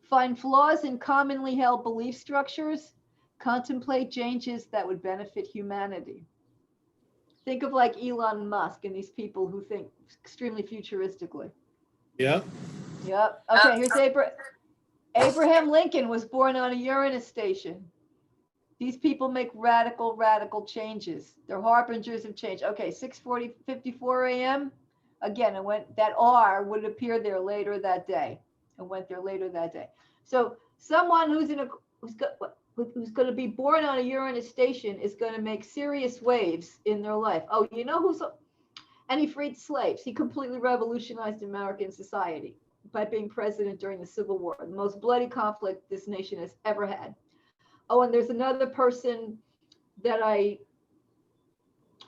Find flaws in commonly held belief structures. Contemplate changes that would benefit humanity. Think of like Elon Musk and these people who think extremely futuristically. Yep. Yep. Okay, here's Abraham Lincoln was born on a Uranus station. These people make radical, radical changes. They're harbingers of change. Okay, 6:54 a.m. Again, it went, that R would appear there later that day. It went there later that day. So someone who's going to be born on a Uranus station is going to make serious waves in their life. Oh, you know and he freed slaves. He completely revolutionized American society by being president during the Civil War, the most bloody conflict this nation has ever had. Oh, and there's another person that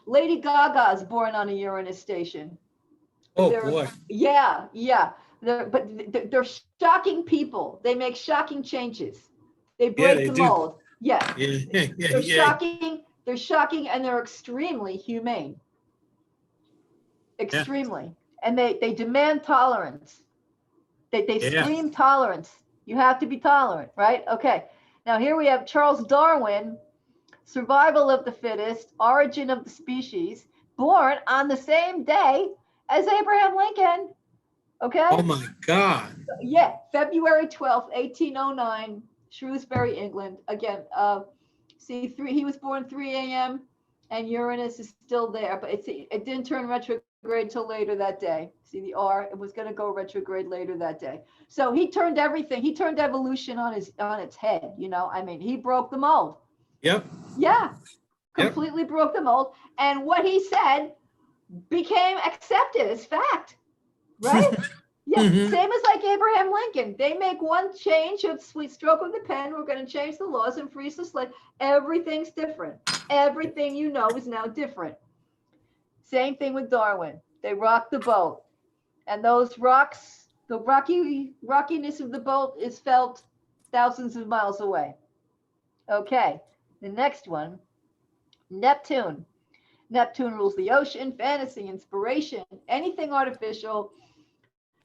Lady Gaga is born on a Uranus station. Oh, boy. Yeah. They're shocking people. They make shocking changes. They break the mold. Yeah. They're shocking. They're shocking, and they're extremely humane. Extremely. And they demand tolerance. They scream tolerance. You have to be tolerant, right? Okay. Now here we have Charles Darwin, survival of the fittest, origin of the species, born on the same day as Abraham Lincoln. Okay. Oh my God. Yeah, February 12th, 1809, Shrewsbury, England. Again, he was born 3 a.m. and Uranus is still there, but it didn't turn retrograde till later that day. See the R, it was going to go retrograde later that day. So he turned everything. He turned evolution on its head. You know, I mean, he broke the mold. Yep. Yeah, completely broke the mold. And what he said became accepted as fact, right? Yeah, same as like Abraham Lincoln. They make one change of sweet stroke of the pen. We're going to change the laws and freeze the slave. Everything's different. Everything you know is now different. Same thing with Darwin. They rocked the boat. And those rocks, the rockiness of the boat is felt thousands of miles away. Okay, the next one, Neptune. Neptune rules the ocean, fantasy, inspiration, anything artificial,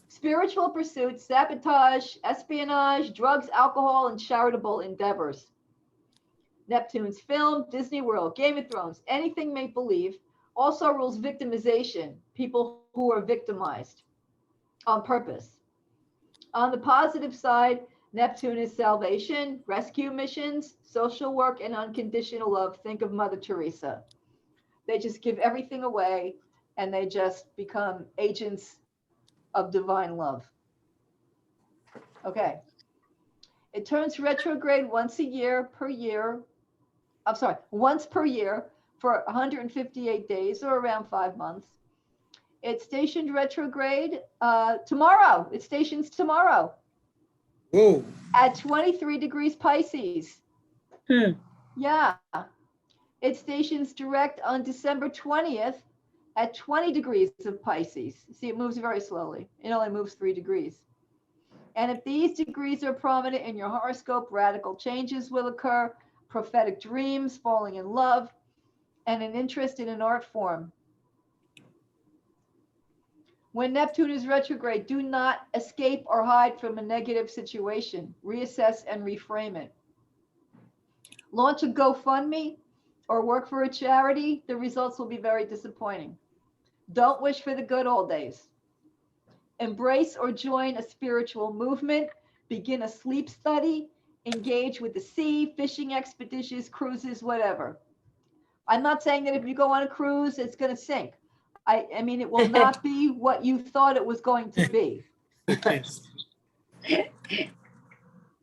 spiritual pursuits, sabotage, espionage, drugs, alcohol, and charitable endeavors. Neptune's film, Disney World, Game of Thrones, anything make-believe. Also rules victimization, people who are victimized on purpose. On the positive side, Neptune is salvation, rescue missions, social work, and unconditional love. Think of Mother Teresa. They just give everything away and they just become agents of divine love. Okay. It turns retrograde once per year for 158 days or around 5 months. It's stationed retrograde tomorrow. It stations tomorrow. Whoa. At 23 degrees Pisces. Yeah. It stations direct on December 20th at 20 degrees of Pisces. See, it moves very slowly. It only moves 3 degrees. And if these degrees are prominent in your horoscope, radical changes will occur, prophetic dreams, falling in love, and an interest in an art form. When Neptune is retrograde, do not escape or hide from a negative situation. Reassess and reframe it. Launch a GoFundMe or work for a charity. The results will be very disappointing. Don't wish for the good old days. Embrace or join a spiritual movement. Begin a sleep study. Engage with the sea, fishing expeditions, cruises, whatever. I'm not saying that if you go on a cruise, it's going to sink. I mean, it will not be what you thought it was going to be.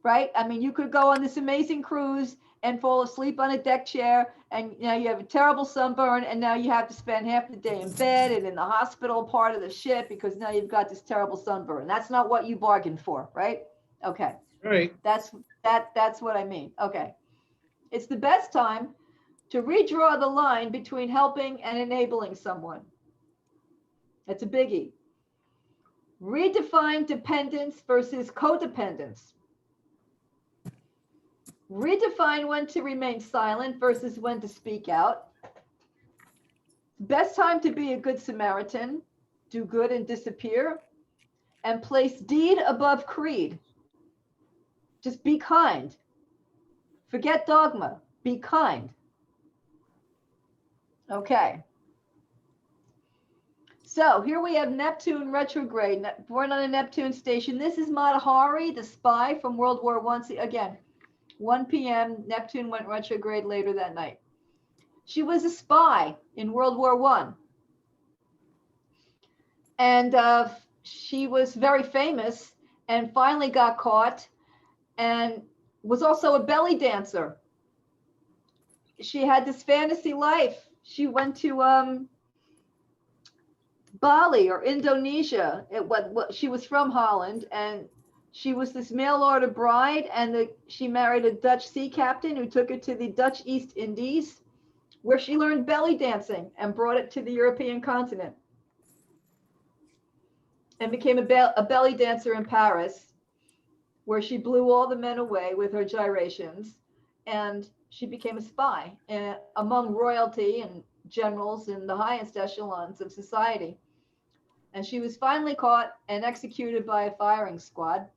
Right? I mean, you could go on this amazing cruise and fall asleep on a deck chair, and now you have a terrible sunburn, and now you have to spend half the day in bed and in the hospital part of the ship because now you've got this terrible sunburn. That's not what you bargained for, right? Okay. Right. That's what I mean. Okay. It's the best time to redraw the line between helping and enabling someone. That's a biggie. Redefine dependence versus codependence. Redefine when to remain silent versus when to speak out. Best time to be a good Samaritan, do good and disappear, and place deed above creed. Just be kind. Forget dogma. Be kind. Okay. So here we have Neptune retrograde, born on a Neptune station. This is Mata Hari, the spy from World War I. See, again, 1 p.m., Neptune went retrograde later that night. She was a spy in World War I. And she was very famous and finally got caught and was also a belly dancer. She had this fantasy life. She went to Bali or Indonesia. She was from Holland, and she was this mail order bride, and she married a Dutch sea captain who took her to the Dutch East Indies, where she learned belly dancing and brought it to the European continent, and became a belly dancer in Paris, where she blew all the men away with her gyrations, and she became a spy among royalty and generals in the highest echelons of society. And she was finally caught and executed by a firing squad.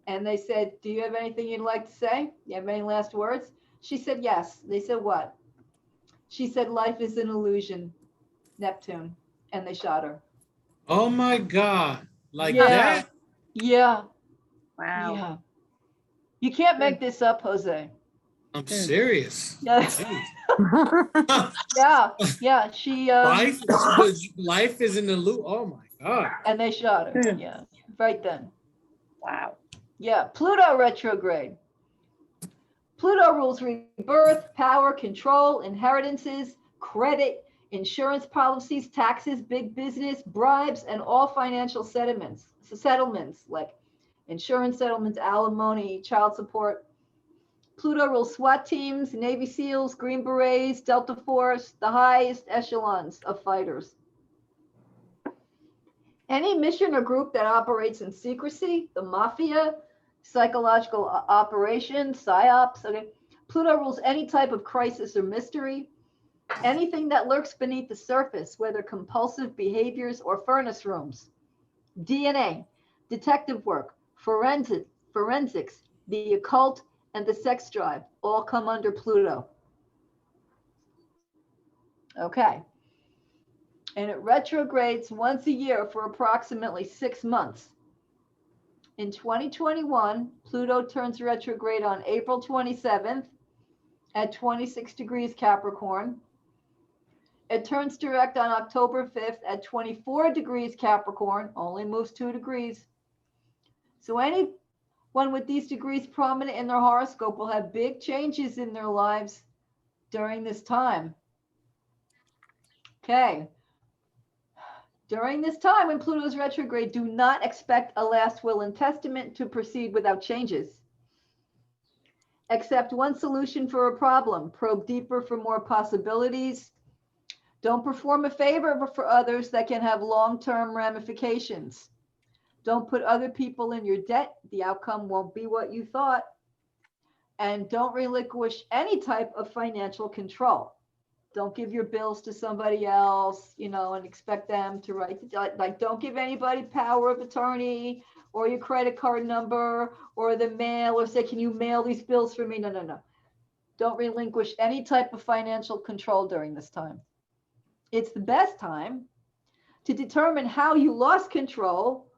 And they said, "Do you have anything you'd like to say? You have any last words?" She said, "Yes." They said, "What?" She said, "Life is an illusion, Neptune." And they shot her. Oh my God. Like Yeah. that? Yeah. Wow. Yeah. You can't make this up, Jose. I'm serious. Yeah. Jeez. Yeah. She Life is in the loop. Oh my God. and they shot her. Yeah. Right then. Wow. Yeah. Pluto retrograde. Pluto rules rebirth, power, control, inheritances, credit, insurance policies, taxes, big business, bribes, and all financial settlements like insurance settlements, alimony, child support. Pluto rules SWAT teams, Navy SEALs, Green Berets, Delta Force, the highest echelons of fighters. Any mission or group that operates in secrecy, the mafia, psychological operations, psyops. Okay. Pluto rules any type of crisis or mystery, anything that lurks beneath the surface, whether compulsive behaviors or furnace rooms. DNA, detective work, forensics, the occult, and the sex drive all come under Pluto. Okay. And it retrogrades once a year for approximately 6 months. In 2021, Pluto turns retrograde on April 27th at 26 degrees Capricorn. It turns direct on October 5th at 24 degrees Capricorn, only moves 2 degrees. So anyone with these degrees prominent in their horoscope will have big changes in their lives during this time. Okay. During this time when Pluto is retrograde, do not expect a last will and testament to proceed without changes. Accept one solution for a problem. Probe deeper for more possibilities. Don't perform a favor for others that can have long-term ramifications. Don't put other people in your debt. The outcome won't be what you thought. And don't relinquish any type of financial control. Don't give your bills to somebody else, and expect them to write. Like, don't give anybody power of attorney or your credit card number or the mail, or say, "Can you mail these bills for me?" No. Don't relinquish any type of financial control during this time. It's the best time to determine how you lost control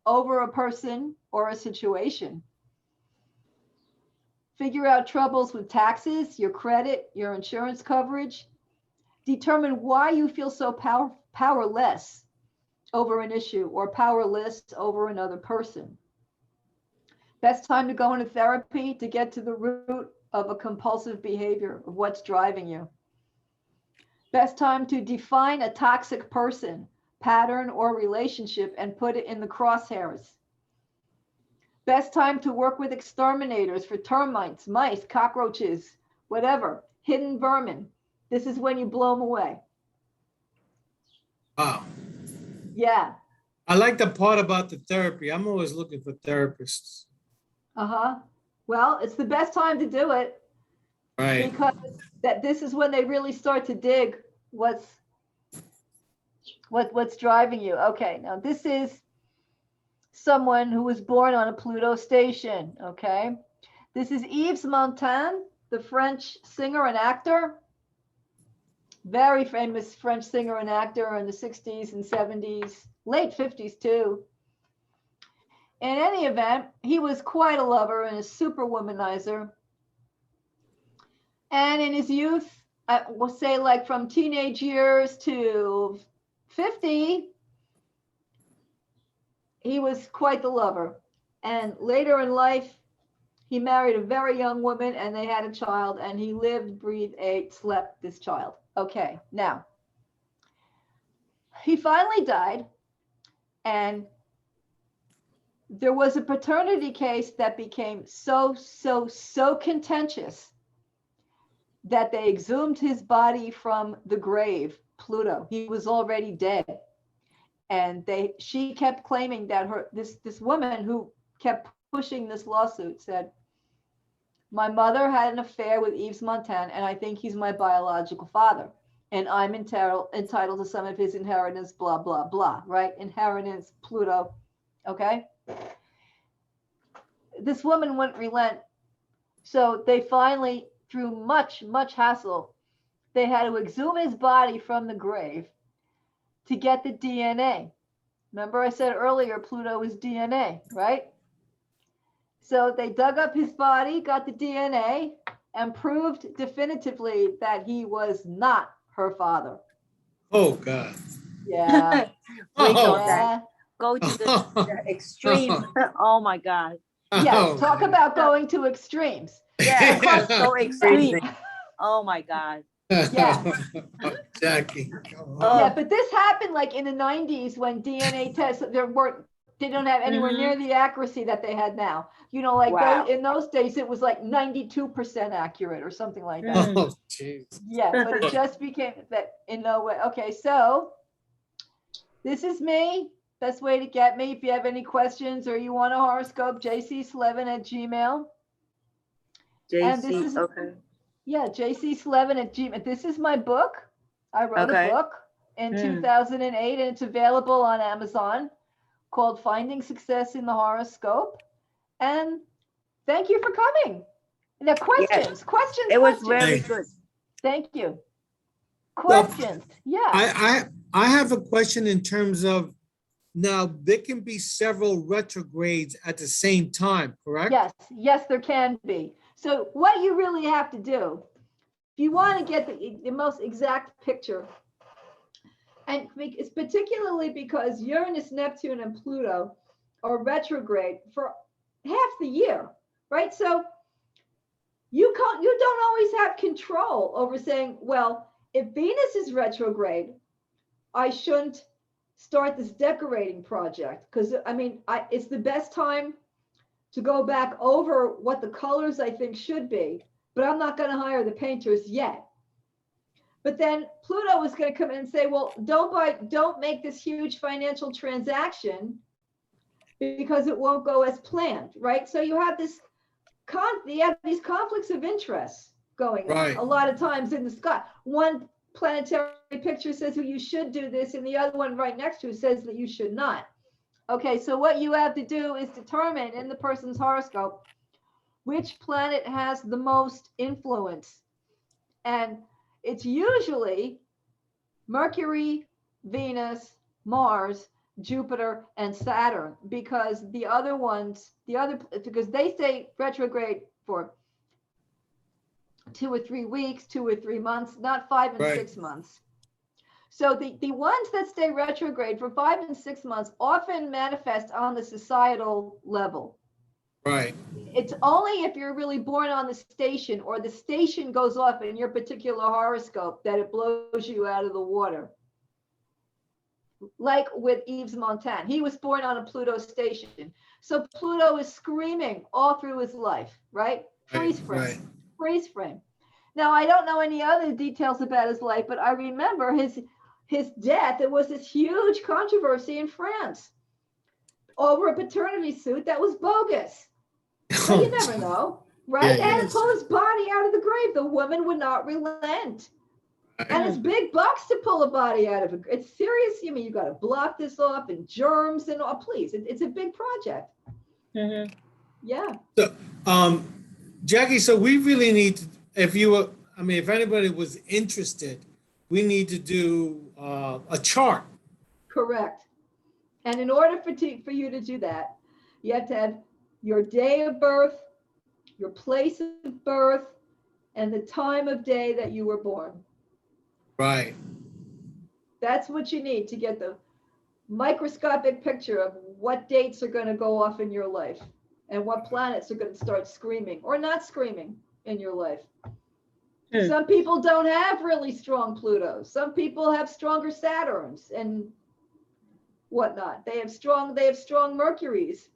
over a person or a situation. Figure out troubles with taxes, your credit, your insurance coverage. Determine why you feel so powerless over an issue or powerless over another person. Best time to go into therapy to get to the root of a compulsive behavior, of what's driving you. Best time to define a toxic person, pattern, or relationship and put it in the crosshairs. Best time to work with exterminators for termites, mice, cockroaches, whatever, hidden vermin. This is when you blow them away. Wow. Yeah. I like the part about the therapy. I'm always looking for therapists. Well, it's the best time to do it. Right. Because this is when they really start to dig what's driving you. Okay, now this is someone who was born on a Pluto station. Okay, this is Yves Montand, the French singer and actor. Very famous French singer and actor in the 60s and 70s, late 50s too. In any event, he was quite a lover and a super womanizer. And in his youth, we'll say like from teenage years to 50, he was quite the lover. And later in life, he married a very young woman and they had a child, and he lived, breathed, ate, slept this child. Okay, now, he finally died, and there was a paternity case that became so contentious that they exhumed his body from the grave, Pluto. He was already dead. And she kept claiming that this woman who kept pushing this lawsuit said, my mother had an affair with Yves Montand, and I think he's my biological father. And I'm entitled to some of his inheritance, blah, blah, blah, right? Inheritance, Pluto, okay? This woman wouldn't relent. So they finally, through much hassle, they had to exhume his body from the grave to get the DNA. Remember I said earlier, Pluto is DNA, right? So they dug up his body, got the DNA, and proved definitively that he was not her father. Oh, God. Yeah. We Oh. know that. Go to the extreme. Oh my God. Yes, talk man. about going to extremes. Yeah, that's so extreme. Oh my God. Yeah. Jackie. come Oh. on. Yeah, but this happened like in the 90s when DNA tests, they don't have anywhere near the accuracy that they had now. You know, like Wow. in those days, it was like 92% accurate or something like that. Oh, jeez. Yeah, but it just became that in no way. Okay, so this is me. Best way to get me. If you have any questions or you want a horoscope, jcslevin@gmail. And this JC. is, Okay. yeah, jcslevin@gmail. This is my book. I wrote Okay. a book in 2008, and it's available on Amazon, called Finding Success in the Horoscope. And thank you for coming. Now, questions. It was questions. very Thanks. good. Thank you. Well, Questions. Yeah. I have a question in terms of, now there can be several retrogrades at the same time, correct? Yes, there can be. So what you really have to do, if you want to get the most exact picture, and it's particularly because Uranus, Neptune, and Pluto are retrograde for half the year, right? So you don't always have control over saying, well, if Venus is retrograde, I shouldn't start this decorating project, because I mean, it's the best time to go back over what the colors I think should be, but I'm not going to hire the painters yet. But then Pluto is going to come in and say, well, don't make this huge financial transaction because it won't go as planned, right? So you have these conflicts of interest going on Right. a lot of times in the sky. One planetary picture says, well, you should do this, and the other one right next to it says that you should not. Okay, so what you have to do is determine in the person's horoscope which planet has the most influence. And it's usually Mercury, Venus, Mars, Jupiter, and Saturn, because because they stay retrograde for 2 or 3 weeks, 2 or 3 months, not 5 and Right. 6 months. So the ones that stay retrograde for 5 and 6 months often manifest on the societal level. Right. It's only if you're really born on the station, or the station goes off in your particular horoscope, that it blows you out of the water. Like with Yves Montand, he was born on a Pluto station. So Pluto is screaming all through his life, right? Freeze frame, Right. freeze frame. Now, I don't know any other details about his life, but I remember his death. There was this huge controversy in France over a paternity suit that was bogus. So you never know, right? Yeah, They had to yes. pull his body out of the grave. The woman would not relent. And it's big bucks to pull a body out of it. It's serious. I mean, you got to block this off, and germs and all. Please, it's a big project. Yeah. So, Jackie, so we really need to, if anybody was interested, we need to do a chart. Correct. And in order for you to do that, you have to have your day of birth, your place of birth, and the time of day that you were born. Right. That's what you need to get the microscopic picture of what dates are going to go off in your life and what planets are going to start screaming or not screaming in your life. Hmm. Some people don't have really strong Plutos. Some people have stronger Saturns and whatnot. They have strong Mercuries,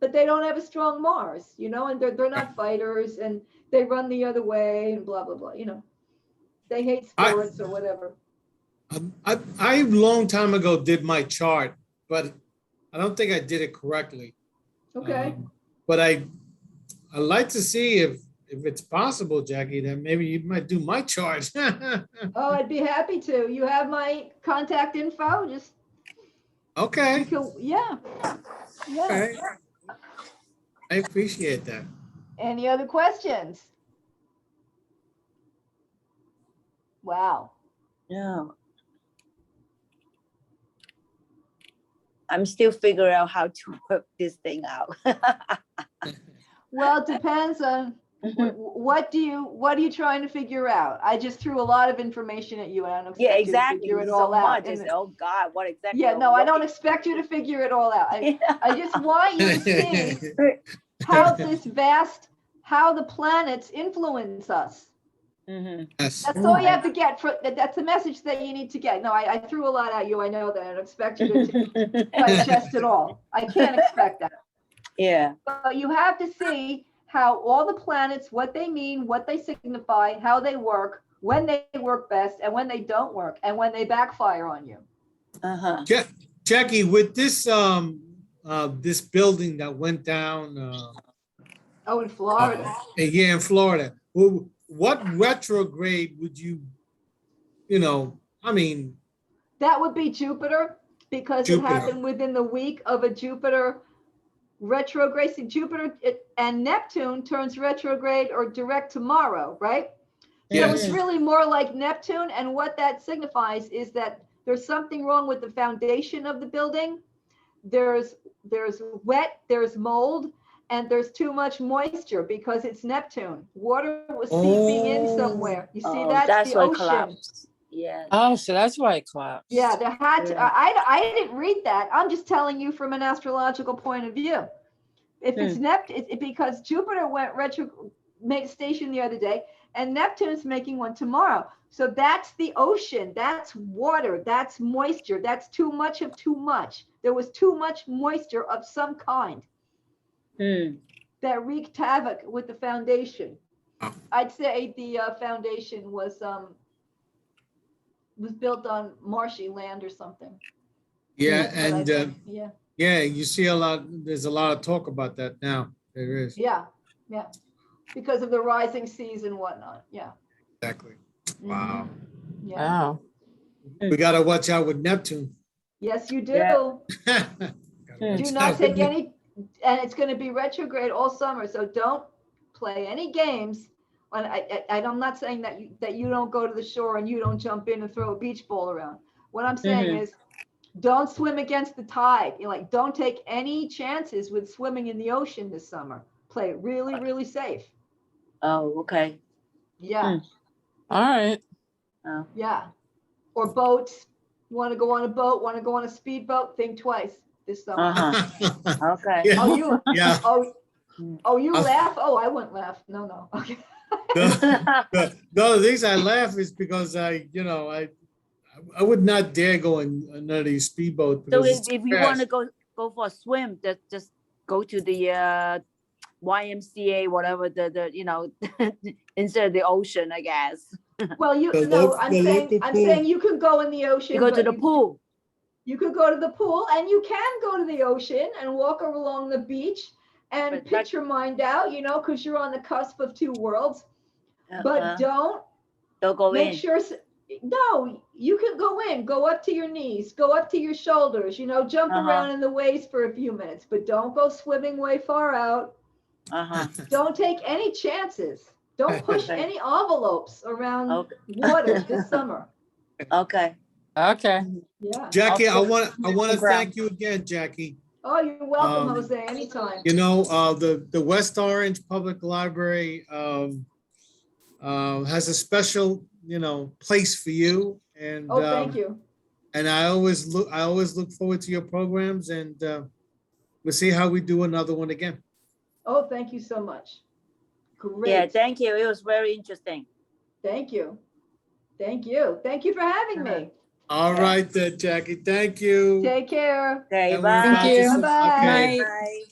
but they don't have a strong Mars, you know, and they're not fighters and they run the other way and blah, blah, blah, you know. They hate sports or whatever. I a long time ago did my chart, but I don't think I did it correctly. Okay. But I'd like to see if it's possible, Jackie, that maybe you might do my chart. Oh, I'd be happy to. You have my contact info. Just Okay. yeah. Yeah. Okay. I appreciate that. Any other questions? Wow. No. I'm still figuring out how to work this thing out. Well, it depends on what are you trying to figure out? I just threw a lot of information at you and I don't expect Yeah, you to exactly. figure it So all out. much. And It's, oh God, what exactly? yeah, are no, we I don't looking expect you to figure it all out. I at? just want you to see how the planets influence us. Mhm. Yes. That's all you have to get. That's the message that you need to get. No, I threw a lot at you. I know that. I don't expect you to digest it all. I can't expect that. Yeah. But you have to see how all the planets, what they mean, what they signify, how they work, when they work best, and when they don't work, and when they backfire on you. Uh-huh. Jackie, with this this building that went down Oh, in Florida. yeah, in Florida, what retrograde would you know, I mean, That would be Jupiter, because Jupiter. it happened within the week of a Jupiter retrograde. See, Jupiter and Neptune turns retrograde or direct tomorrow, right? So Yes. it's really more like Neptune, and what that signifies is that there's something wrong with the foundation of the building. There's wet, there's mold, and there's too much moisture because it's Neptune. Water was seeping in somewhere. You see, Oh, that's the why it ocean. collapsed. Yeah. Oh, so that's why it collapsed. Yeah, there had to. Yeah. I didn't read that. I'm just telling you from an astrological point of view. If it's Neptune, because Jupiter went make station the other day, and Neptune's making one tomorrow. So that's the ocean. That's water. That's moisture. That's too much of too much. There was too much moisture of some kind that wreaked havoc with the foundation. I'd say the foundation was built on marshy land or something. yeah, That's what I and think. Yeah. yeah, you see there's a lot of talk about that now. There is. Yeah, because of the rising seas and whatnot. Yeah. Exactly. Mhm. Wow. Yeah. Oh. We got to watch out with Neptune. Yes, you do. Yeah. Gotta watch Do out not with take Nep- any, and it's going to be retrograde all summer. So don't play any games. When I'm not saying that you don't go to the shore and you don't jump in and throw a beach ball around. What I'm saying is, don't swim against the tide. Don't take any chances with swimming in the ocean this summer. Play it really, really safe. Oh, okay. Yeah. All right. Oh. Yeah. Or boats. You want to go on a boat, want to go on a speedboat, think twice this summer. Uh-huh. Okay. Yeah. Oh, you Yeah. oh, you laugh? Oh, I wouldn't laugh. No. Okay. No, the things I laugh is because I would not dare go in another speedboat. So because it's if you fast. want to go for a swim, just go to the YMCA, whatever the instead of the ocean, I guess. Well, I'm saying you can go in the ocean. You go to but the pool. You could go to the pool, and you can go to the ocean and walk along the beach and But pitch your mind out, because you're on the cusp of two worlds. But Uh-huh. don't go make in. sure. No, you can go in, go up to your knees, go up to your shoulders, jump Uh-huh. around in the waves for a few minutes, but don't go swimming way far out. Uh-huh. Don't take any chances. Don't push Okay. any envelopes around Okay. water this summer. Okay. Okay. Yeah. Jackie, I I'll want to program. thank you again, Jackie. Oh, you're welcome, Um, Jose, anytime. The West Orange Public Library has a special, place for you. And Oh, thank you. And I always look forward to your programs, and we'll see how we do another one again. Oh, thank you so much. Great. Yeah, thank you. It was very interesting. Thank you. Thank you. Thank you for having me. All right, then, Jackie. Thank you. Take care. Okay, And we're bye. about to Thank you. s- Bye-bye. okay. Night. Bye.